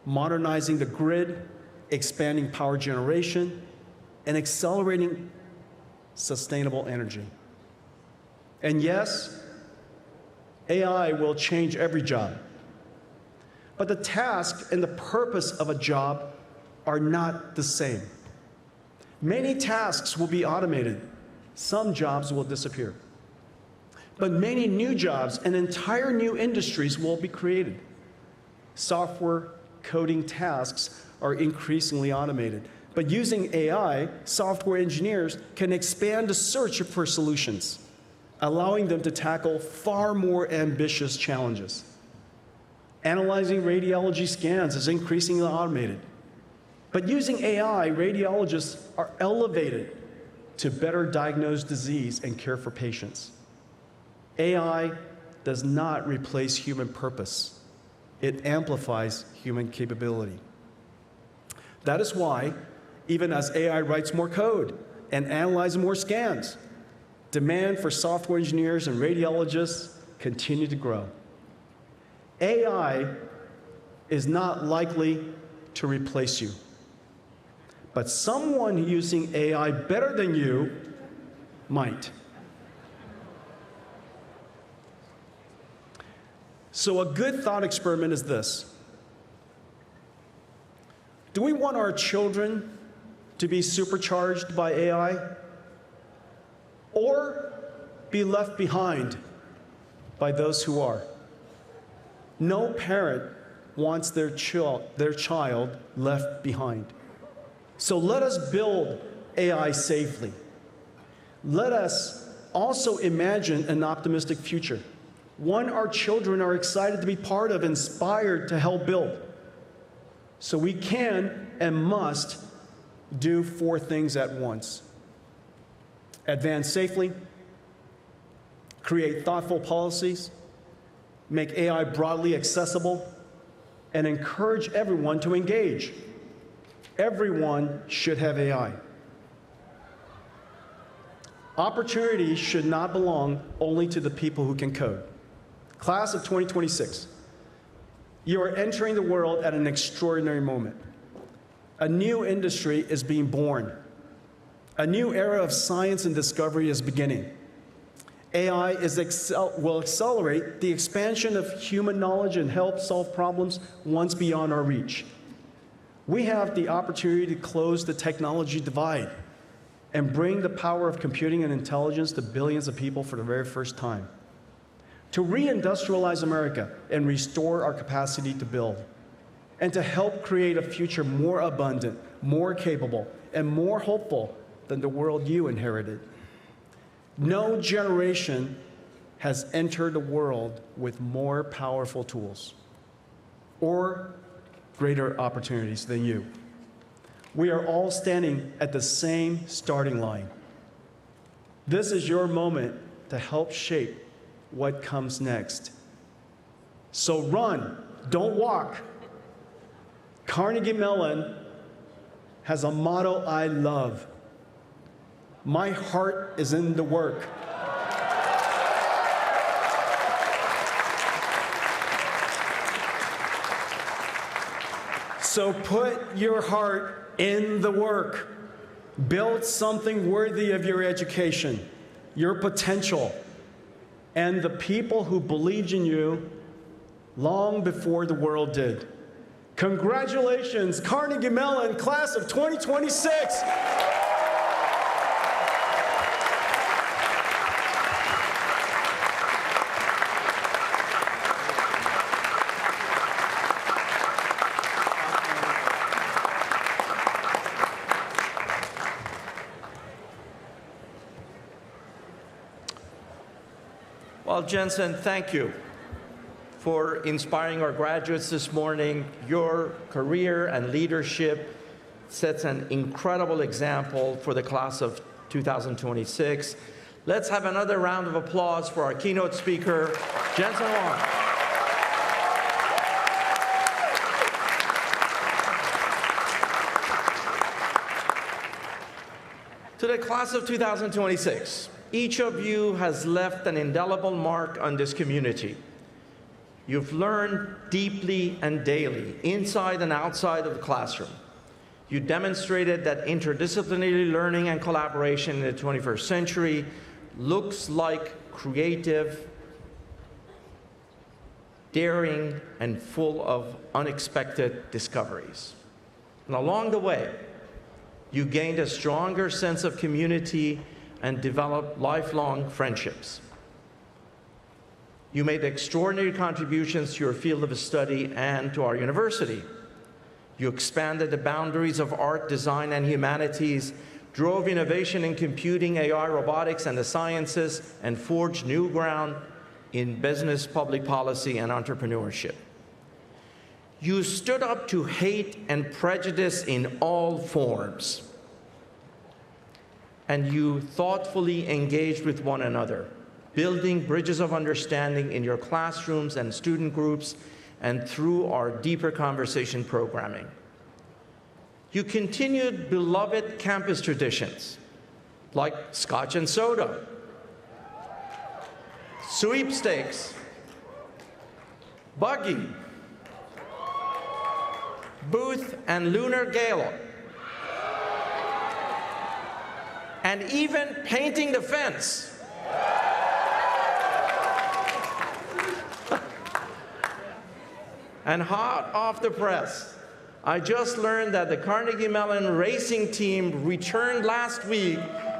modernizing the grid, expanding power generation, and accelerating sustainable energy. And yes, AI will change every job. But the task and the purpose of a job are not the same. Many tasks will be automated. Some jobs will disappear. But many new jobs and entire new industries will be created. Software coding tasks are increasingly automated. But using AI, software engineers can expand the search for solutions, allowing them to tackle far more ambitious challenges. Analyzing radiology scans is increasingly automated. But using AI, radiologists are elevated to better diagnose disease and care for patients. AI does not replace human purpose. It amplifies human capability. That is why, even as AI writes more code and analyzes more scans, demand for software engineers and radiologists continue to grow. AI is not likely to replace you, but someone using AI better than you might. So a good thought experiment is this. Do we want our children to be supercharged by AI, or be left behind by those who are? No parent wants their child left behind. So let us build AI safely. Let us also imagine an optimistic future, one our children are excited to be part of, inspired to help build. So we can and must do 4 things at once: advance safely, create thoughtful policies, make AI broadly accessible, and encourage everyone to engage. Everyone should have AI. Opportunity should not belong only to the people who can code. Class of 2026, you are entering the world at an extraordinary moment. A new industry is being born. A new era of science and discovery is beginning. AI will accelerate the expansion of human knowledge and help solve problems once beyond our reach. We have the opportunity to close the technology divide and bring the power of computing and intelligence to billions of people for the very first time. To reindustrialize America and restore our capacity to build, and to help create a future more abundant, more capable, and more hopeful than the world you inherited. No generation has entered the world with more powerful tools or greater opportunities than you. We are all standing at the same starting line. This is your moment to help shape what comes next. So run, don't walk. Carnegie Mellon has a motto I love: my heart is in the work. So put your heart in the work. Build something worthy of your education, your potential, and the people who believed in you long before the world did. Congratulations, Carnegie Mellon, class of 2026. Well, Jensen, thank you for inspiring our graduates this morning. Your career and leadership sets an incredible example for the class of 2026. Let's have another round of applause for our keynote speaker, Jensen Huang. To the class of 2026, each of you has left an indelible mark on this community. You've learned deeply and daily, inside and outside of the classroom. You demonstrated that interdisciplinary learning and collaboration in the 21st century looks like creative, daring, and full of unexpected discoveries. And along the way, you gained a stronger sense of community and developed lifelong friendships. You made extraordinary contributions to your field of study and to our university. You expanded the boundaries of art, design, and humanities, drove innovation in computing, AI, robotics, and the sciences, and forged new ground in business, public policy, and entrepreneurship. You stood up to hate and prejudice in all forms, and you thoughtfully engaged with one another, building bridges of understanding in your classrooms and student groups and through our deeper conversation programming. You continued beloved campus traditions like Scotch and soda, sweepstakes, buggy, booth and lunar gala, and even painting the fence. And hot off the press, I just learned that the Carnegie Mellon racing team returned last week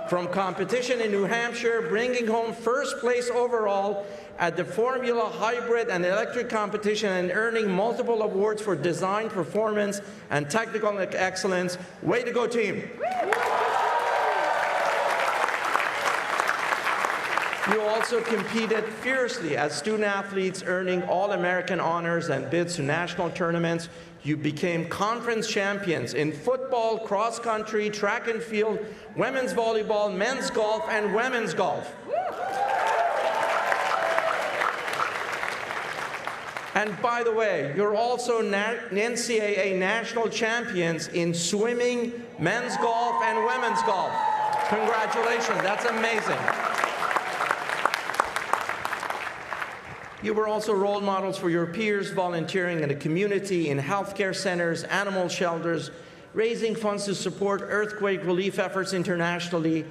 from competition in New Hampshire, bringing home first place overall at the Formula Hybrid and Electric competition and earning multiple awards for design, performance, and technical excellence. Way to go, team. You also competed fiercely as student athletes, earning All-American honors and bids to national tournaments. You became conference champions in football, cross country, track and field, women's volleyball, men's golf, and women's golf. And by the way, you're also NCAA national champions in swimming, men's golf, and women's golf. Congratulations, that's amazing. You were also role models for your peers, volunteering in the community, in healthcare centers, animal shelters, raising funds to support earthquake relief efforts internationally,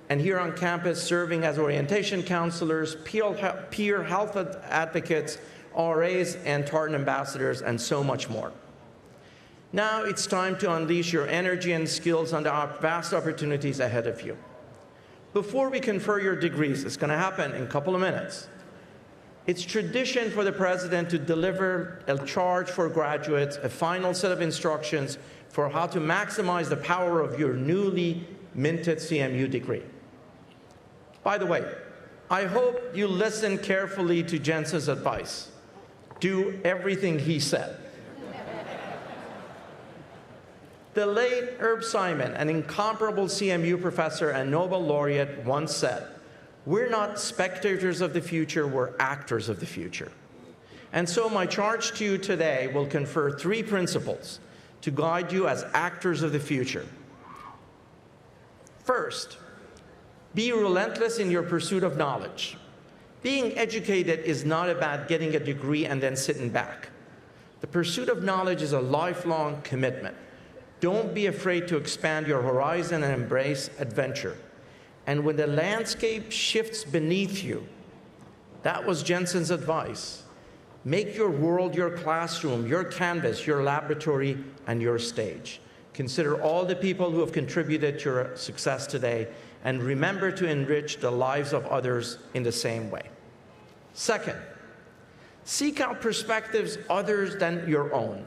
and here on campus serving as orientation counselors, peer health advocates, RAs, and Tartan ambassadors, and so much more. Now it's time to unleash your energy and skills on the vast opportunities ahead of you. Before we confer your degrees, it's going to happen in a couple of minutes. It's tradition for the president to deliver a charge for graduates, a final set of instructions for how to maximize the power of your newly minted CMU degree. By the way, I hope you listen carefully to Jensen's advice. Do everything he said. The late Herb Simon, an incomparable CMU professor and Nobel laureate, once said, "We're not spectators of the future, we're actors of the future." And so my charge to you today will confer 3 principles to guide you as actors of the future. First, be relentless in your pursuit of knowledge. Being educated is not about getting a degree and then sitting back. The pursuit of knowledge is a lifelong commitment. Don't be afraid to expand your horizon and embrace adventure. And when the landscape shifts beneath you, that was Jensen's advice. Make your world your classroom, your canvas, your laboratory, and your stage. Consider all the people who have contributed to your success today, and remember to enrich the lives of others in the same way. Second, seek out perspectives other than your own.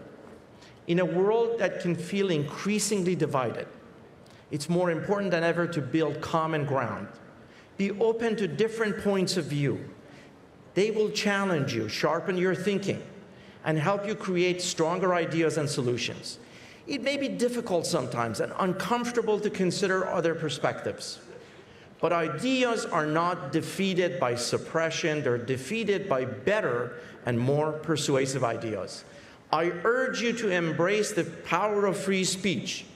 In a world that can feel increasingly divided, it's more important than ever to build common ground. Be open to different points of view. They will challenge you, sharpen your thinking, and help you create stronger ideas and solutions. It may be difficult sometimes and uncomfortable to consider other perspectives, but ideas are not defeated by suppression. They're defeated by better and more persuasive ideas. I urge you to embrace the power of free speech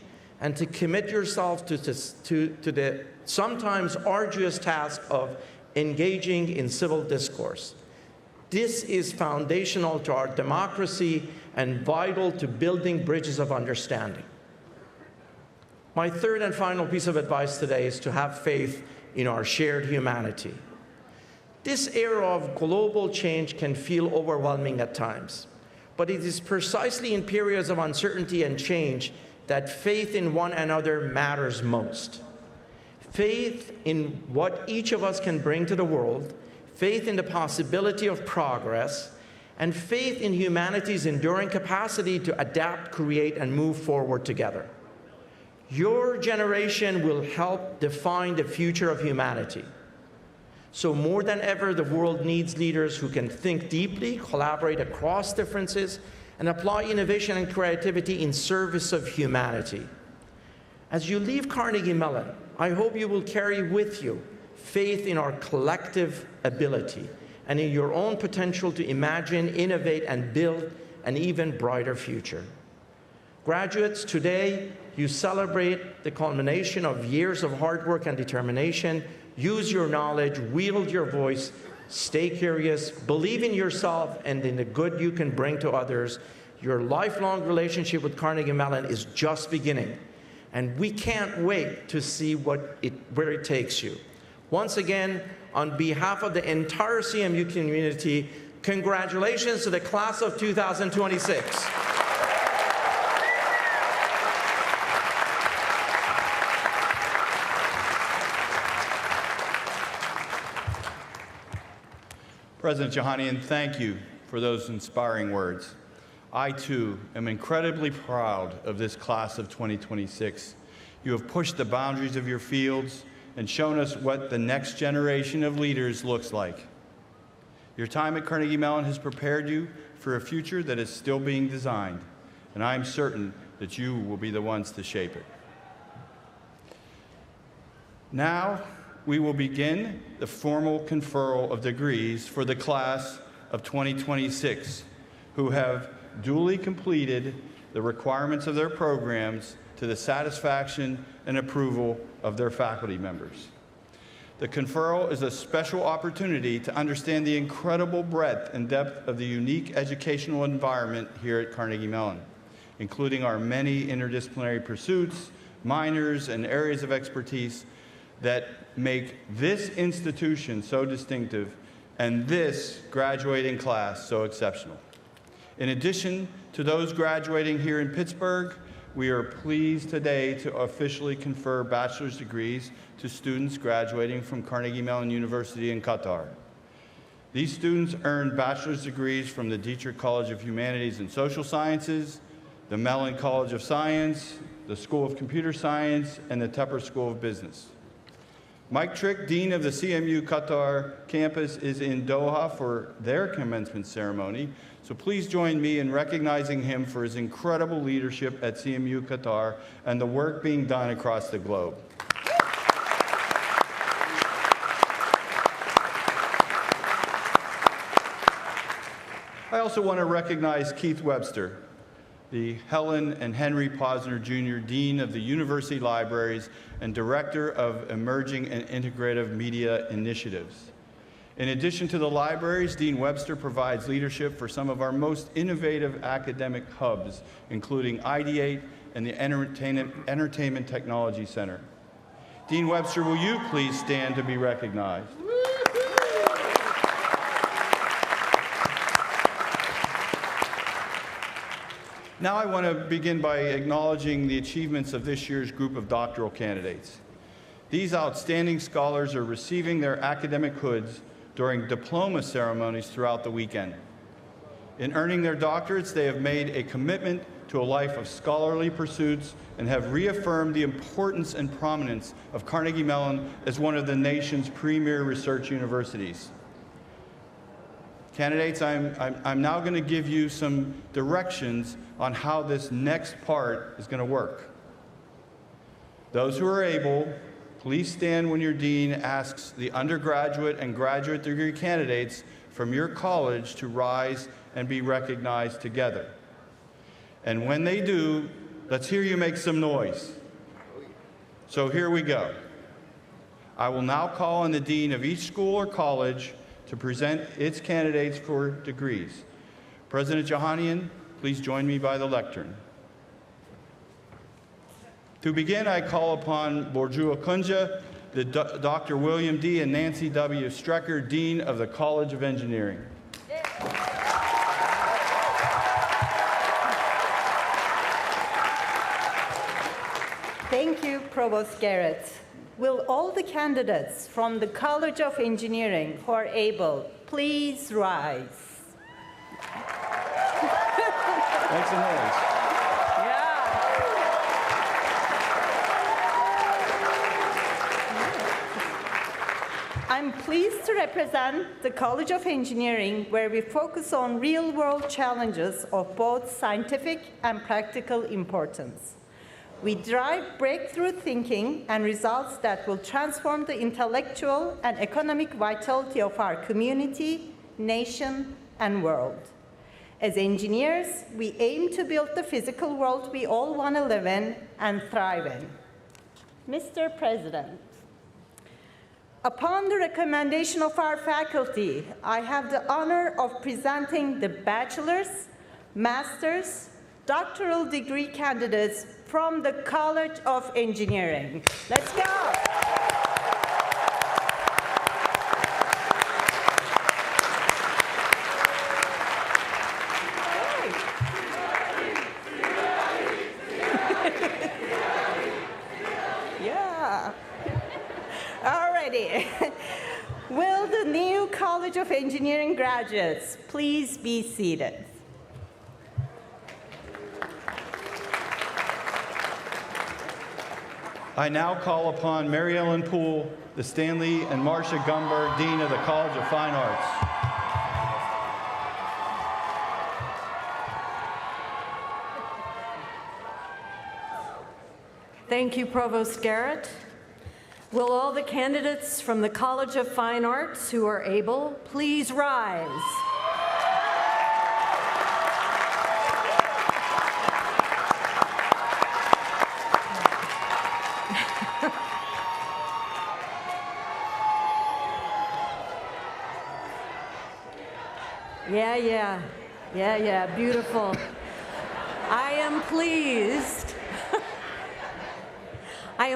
and to commit yourself to the sometimes arduous task of engaging in civil discourse. This is foundational to our democracy and vital to building bridges of understanding. My third and final piece of advice today is to have faith in our shared humanity. This era of global change can feel overwhelming at times, but it is precisely in periods of uncertainty and change that faith in one another matters most. Faith in what each of us can bring to the world, faith in the possibility of progress, and faith in humanity's enduring capacity to adapt, create, and move forward together. Your generation will help define the future of humanity. So more than ever, the world needs leaders who can think deeply, collaborate across differences, and apply innovation and creativity in service of humanity. As you leave Carnegie Mellon, I hope you will carry with you faith in our collective ability and in your own potential to imagine, innovate, and build an even brighter future. Graduates, today you celebrate the culmination of years of hard work and determination. Use your knowledge, wield your voice, stay curious, believe in yourself and in the good you can bring to others. Your lifelong relationship with Carnegie Mellon is just beginning, and we can't wait to see where it takes you. Once again, on behalf of the entire CMU community, congratulations to the class of 2026. President Johanian, thank you for those inspiring words. I, too, am incredibly proud of this class of 2026. You have pushed the boundaries of your fields and shown us what the next generation of leaders looks like. Your time at Carnegie Mellon has prepared you for a future that is still being designed, and I am certain that you will be the ones to shape it. Now, we will begin the formal conferral of degrees for the class of 2026, who have duly completed the requirements of their programs to the satisfaction and approval of their faculty members. The conferral is a special opportunity to understand the incredible breadth and depth of the unique educational environment here at Carnegie Mellon, including our many interdisciplinary pursuits, minors, and areas of expertise that make this institution so distinctive and this graduating class so exceptional. In addition to those graduating here in Pittsburgh, we are pleased today to officially confer bachelor's degrees to students graduating from Carnegie Mellon University in Qatar. These students earned bachelor's degrees from the Dietrich College of Humanities and Social Sciences, the Mellon College of Science, the School of Computer Science, and the Tepper School of Business. Mike Trick, Dean of the CMU Qatar campus, is in Doha for their commencement ceremony. So please join me in recognizing him for his incredible leadership at CMU Qatar and the work being done across the globe. I also want to recognize Keith Webster, the Helen and Henry Posner Jr. Dean of the University Libraries and Director of Emerging and Integrative Media Initiatives. In addition to the libraries, Dean Webster provides leadership for some of our most innovative academic hubs, including Ideate and the Entertainment Technology Center. Dean Webster, will you please stand to be recognized? Now I want to begin by acknowledging the achievements of this year's group of doctoral candidates. These outstanding scholars are receiving their academic hoods during diploma ceremonies throughout the weekend. In earning their doctorates, they have made a commitment to a life of scholarly pursuits and have reaffirmed the importance and prominence of Carnegie Mellon as one of the nation's premier research universities. Candidates, I'm now going to give you some directions on how this next part is going to work. Those who are able, please stand when your dean asks the undergraduate and graduate degree candidates from your college to rise and be recognized together. And when they do, let's hear you make some noise. So here we go. I will now call on the dean of each school or college to present its candidates for degrees. President Johanian, please join me by the lectern. To begin, I call upon Borjua Kunja, Dr. William D. and Nancy W. Strecker, Dean of the College of Engineering. Thank you, Provost Garrett. Will all the candidates from the College of Engineering who are able, please rise? Make some noise. I'm pleased to represent the College of Engineering, where we focus on real-world challenges of both scientific and practical importance. We drive breakthrough thinking and results that will transform the intellectual and economic vitality of our community, nation, and world. As engineers, we aim to build the physical world we all want to live in and thrive in. Mr. President, upon the recommendation of our faculty, I have the honor of presenting the bachelor's, master's, doctoral degree candidates from the College of Engineering. Let's go. Yeah. All righty. Will the new College of Engineering graduates please be seated? I now call upon Mary Ellen Poole, the Stanley and Marcia Gumber, Dean of the College of Fine Arts. Thank you, Provost Garrett. Will all the candidates from the College of Fine Arts who are able, please rise? Yeah, beautiful. I am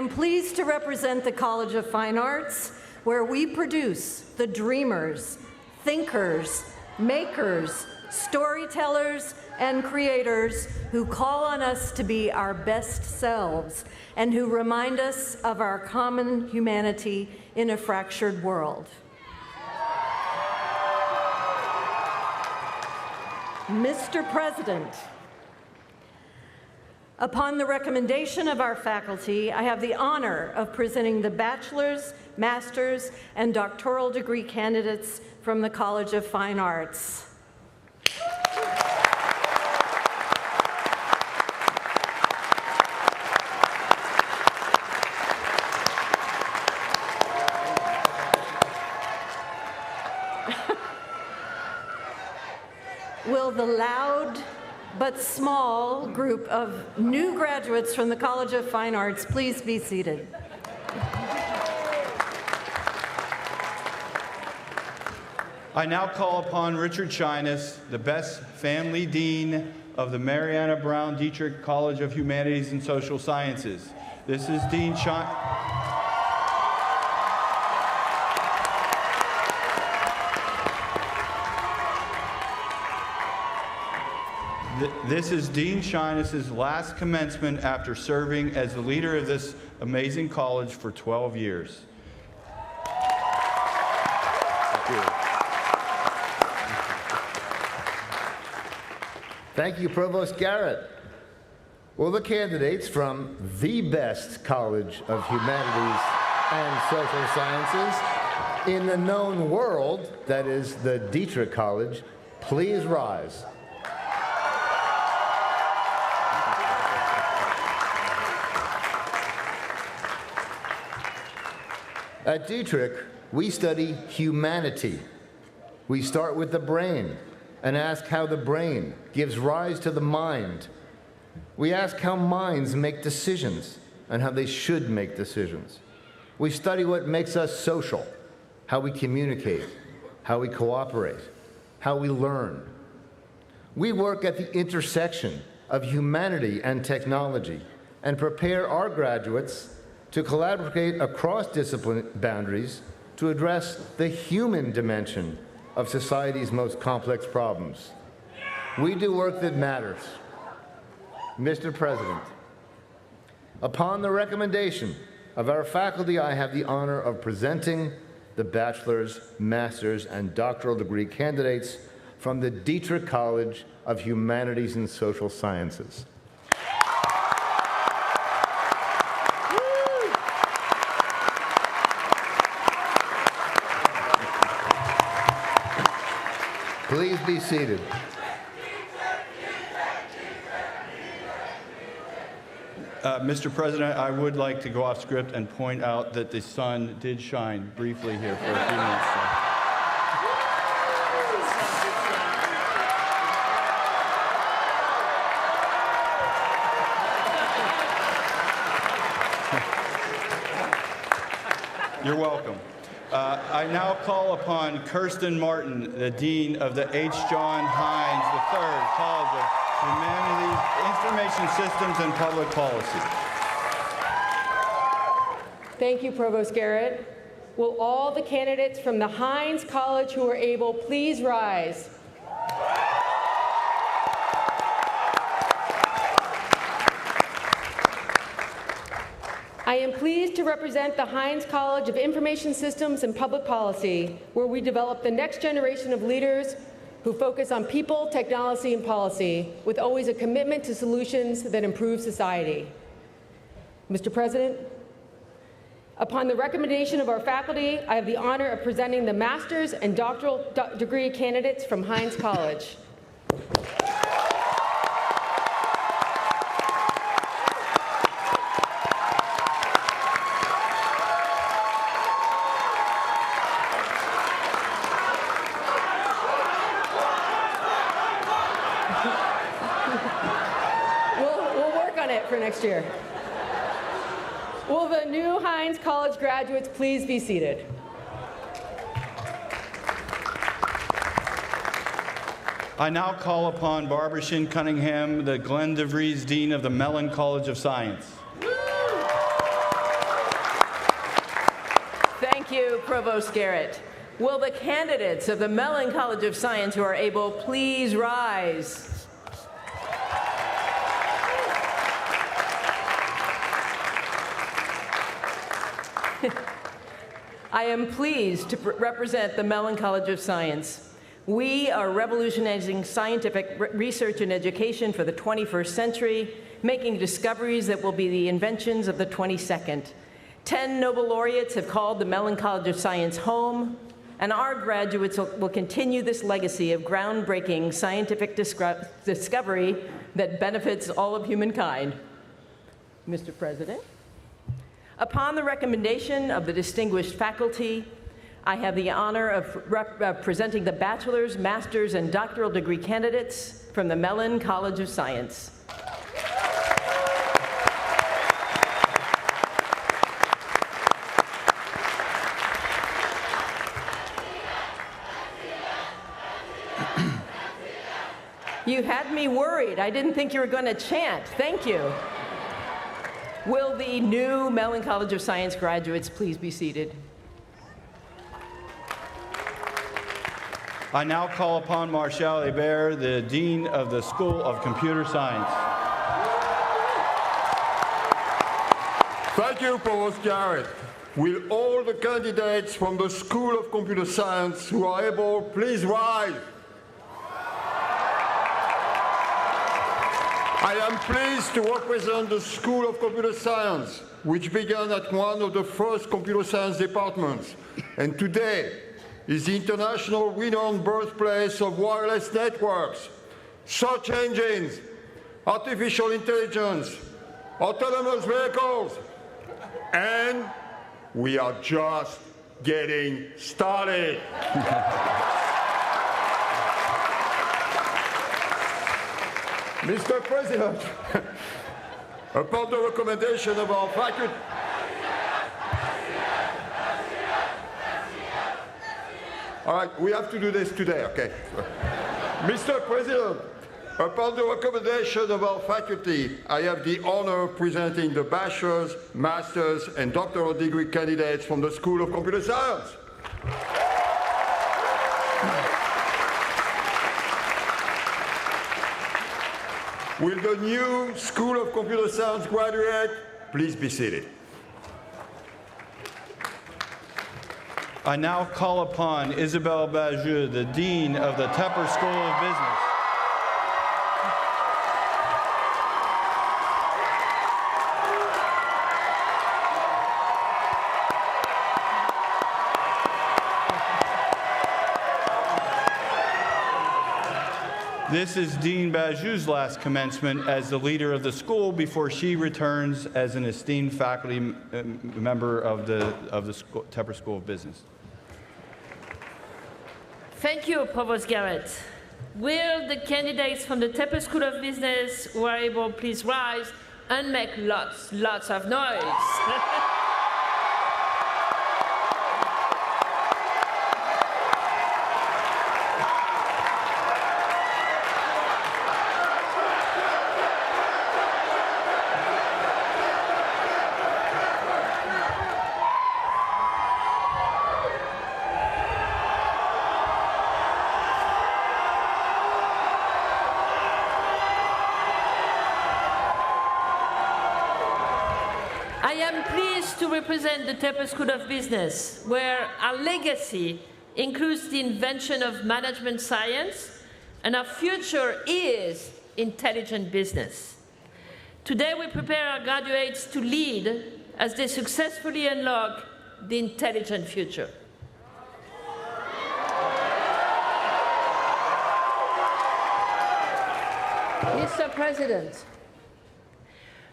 pleased to represent the College of Fine Arts, where we produce the dreamers, thinkers, makers, storytellers, and creators who call on us to be our best selves and who remind us of our common humanity in a fractured world. Mr. President, upon the recommendation of our faculty, I have the honor of presenting the bachelor's, master's, and doctoral degree candidates from the College of Fine Arts. Will the loud but small group of new graduates from the College of Fine Arts please be seated? I now call upon Richard Shyness, the best family dean of the Mariana Brown Dietrich College of Humanities and Social Sciences. This is Dean Shyness. This is Dean Shyness's last commencement after serving as the leader of this amazing college for 12 years. Thank you. Thank you, Provost Garrett. Will the candidates from the best College of Humanities and Social Sciences in the known world, that is the Dietrich College, please rise. At Dietrich, we study humanity. We start with the brain and ask how the brain gives rise to the mind. We ask how minds make decisions and how they should make decisions. We study what makes us social, how we communicate, how we cooperate, how we learn. We work at the intersection of humanity and technology and prepare our graduates to collaborate across discipline boundaries to address the human dimension of society's most complex problems. We do work that matters. Mr. President, upon the recommendation of our faculty, I have the honor of presenting the bachelor's, master's, and doctoral degree candidates from the Dietrich College of Humanities and Social Sciences. Please be seated. Mr. President, I would like to go off script and point out that the sun did shine briefly here for a few minutes. You're welcome. I now call upon Kirsten Martin, the Dean of the H. John Hines III College of Humanities, Information Systems, and Public Policy. Thank you, Provost Garrett. Will all the candidates from the Hines College who are able please rise? I am pleased to represent the Hines College of Information Systems and Public Policy, where we develop the next generation of leaders who focus on people, technology, and policy, with always a commitment to solutions that improve society. Mr. President, upon the recommendation of our faculty, I have the honor of presenting the master's and doctoral degree candidates from Hines College. For next year. Will the new Hines College graduates please be seated? I now call upon Barbara Shin Cunningham, the Glenn DeVries Dean of the Mellon College of Science. Thank you, Provost Garrett. Will the candidates of the Mellon College of Science who are able please rise? I am pleased to represent the Mellon College of Science. We are revolutionizing scientific research and education for the 21st century, making discoveries that will be the inventions of the 22nd. 10 Nobel laureates have called the Mellon College of Science home, and our graduates will continue this legacy of groundbreaking scientific discovery that benefits all of humankind. Mr. President, upon the recommendation of the distinguished faculty, I have the honor of presenting the bachelor's, master's, and doctoral degree candidates from the Mellon College of Science. You had me worried. I didn't think you were going to chant. Thank you. Will the new Mellon College of Science graduates please be seated? I now call upon Marshall Hebert, the Dean of the School of Computer Science. Thank you, Provost Garrett. Will all the candidates from the School of Computer Science who are able please rise? I am pleased to represent the School of Computer Science, which began at one of the first computer science departments, and today is the international renowned birthplace of wireless networks, search engines, artificial intelligence, autonomous vehicles, and we are just getting started. Mr. President, upon the recommendation of our faculty, all right, we have to do this today, okay? Mr. President, upon the recommendation of our faculty, I have the honor of presenting the bachelor's, master's, and doctoral degree candidates from the School of Computer Science. Will the new School of Computer Science graduate please be seated? I now call upon Isabelle Bajou, the Dean of the Tepper School of Business. This is Dean Bajou's last commencement as the leader of the school before she returns as an esteemed faculty member of the Tepper School of Business. Thank you, Provost Garrett. Will the candidates from the Tepper School of Business who are able please rise and make lots of noise? I am pleased to represent the Tepper School of Business, where our legacy includes the invention of management science, and our future is intelligent business. Today, we prepare our graduates to lead as they successfully unlock the intelligent future. Mr. President,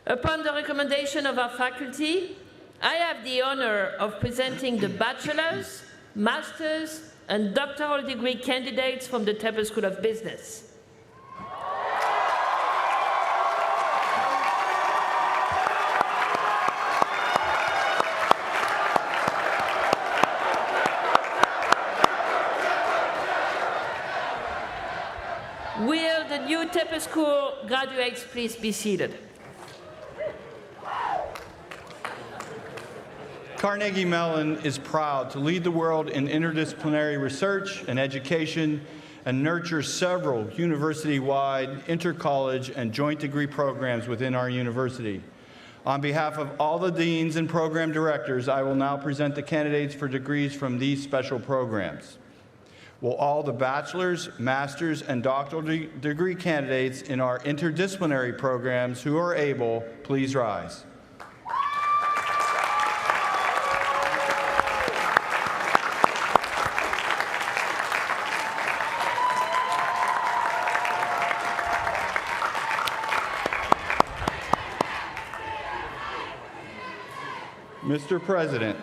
upon the recommendation of our faculty, I have the honor of presenting the bachelor's, master's, and doctoral degree candidates from the Tepper School of Business. Will the new Tepper School graduates please be seated? Carnegie Mellon is proud to lead the world in interdisciplinary research and education and nurture several university-wide, inter-college, and joint degree programs within our university. On behalf of all the deans and program directors, I will now present the candidates for degrees from these special programs. Will all the bachelor's, master's, and doctoral degree candidates in our interdisciplinary programs who are able, please rise. Mr. President,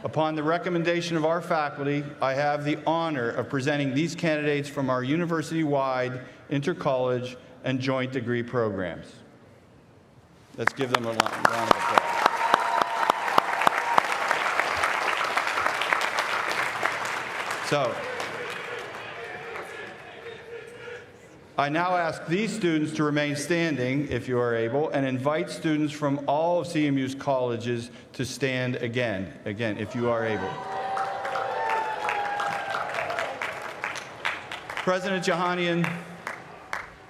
upon the recommendation of our faculty, I have the honor of presenting these candidates from our university-wide, inter-college, and joint degree programs. Let's give them a round of applause. So, I now ask these students to remain standing, if you are able, and invite students from all of CMU's colleges to stand again, if you are able. President Jahanian,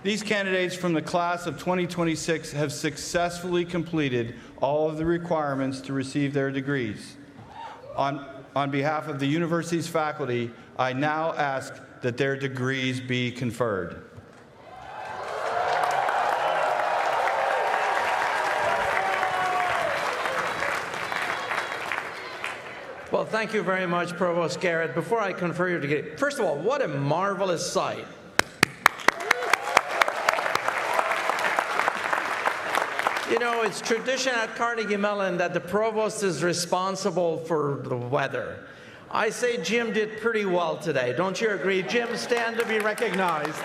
these candidates from the class of 2026 have successfully completed all of the requirements to receive their degrees. On behalf of the university's faculty, I now ask that their degrees be conferred. Well, thank you very much, Provost Garrett. Before I confer your degree, first of all, what a marvelous sight. You know, it's tradition at Carnegie Mellon that the provost is responsible for the weather. I say Jim did pretty well today. Don't you agree? Jim, stand to be recognized.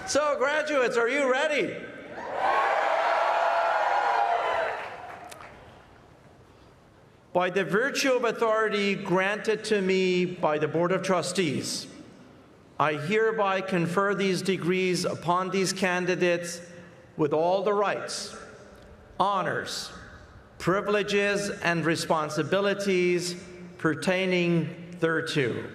So, graduates, are you ready? By the virtue of authority granted to me by the Board of Trustees, I hereby confer these degrees upon these candidates with all the rights, honors, privileges, and responsibilities pertaining thereto.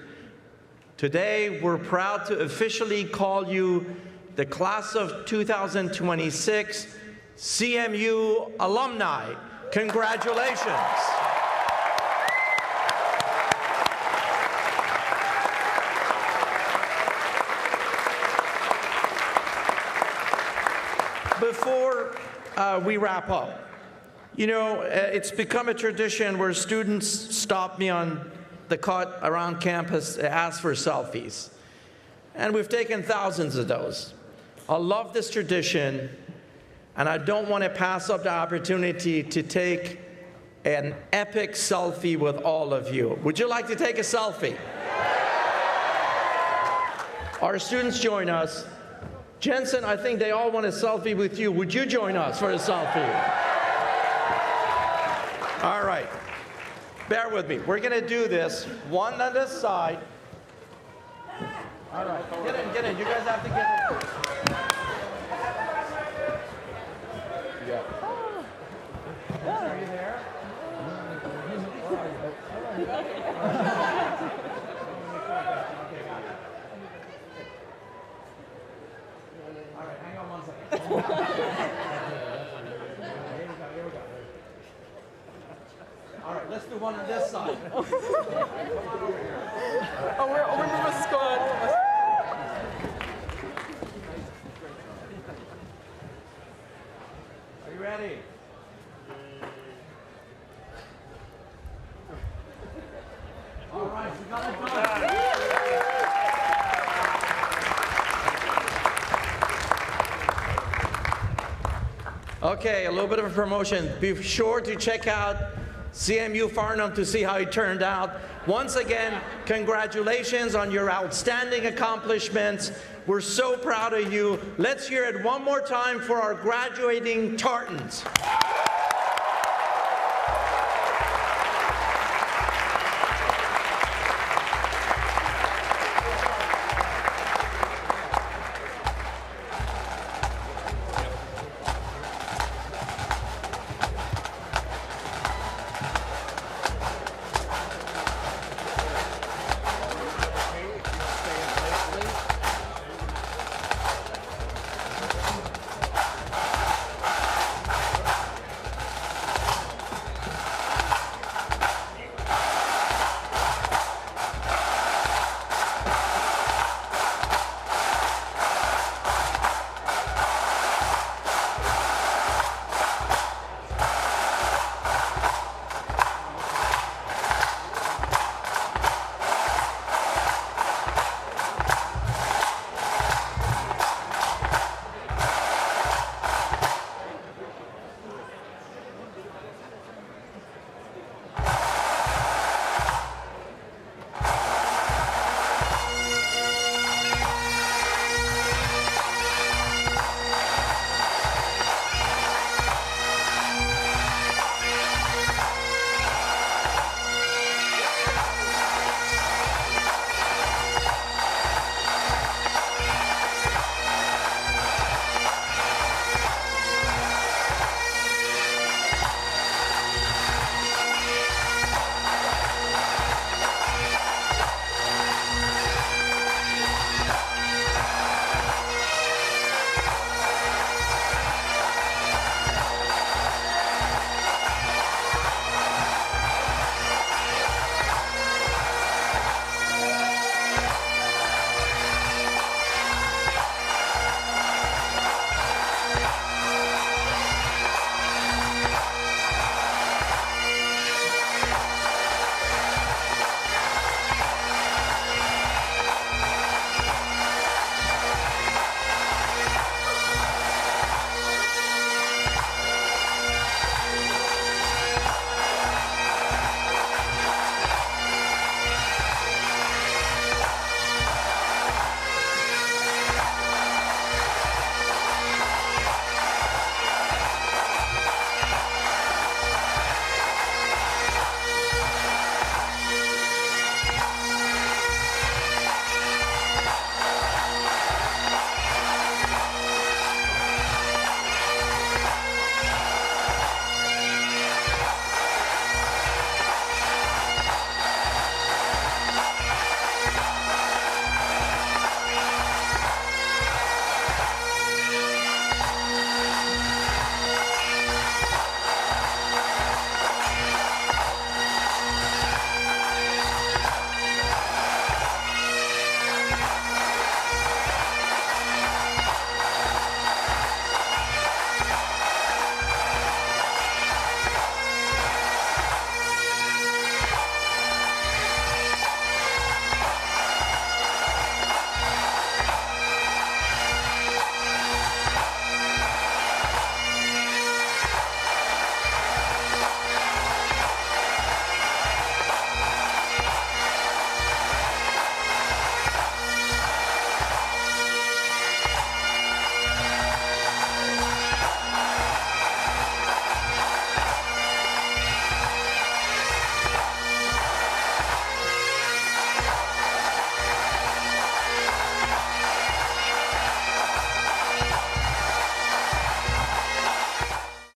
Today, we're proud to officially call you the Class of 2026 CMU Alumni. Congratulations. Before we wrap up, you know, it's become a tradition where students stop me on the cut around campus to ask for selfies. And we've taken thousands of those. I love this tradition, and I don't want to pass up the opportunity to take an epic selfie with all of you. Would you like to take a selfie? Our students join us. Jensen, I think they all want a selfie with you. Would you join us for a selfie? All right. Bear with me. We're going to do this. One on this side. All right. Get in. You guys have to get in. Yeah. Are you there? All right, hang on 1 second. Here we go. All right, let's do one on this side. Come on over here. Oh, we're moving squad. Are you ready? All right, we got it done. Okay, a little bit of a promotion. Be sure to check out CMU Farnham to see how it turned out. Once again, congratulations on your outstanding accomplishments. We're so proud of you. Let's hear it one more time for our graduating Tartans.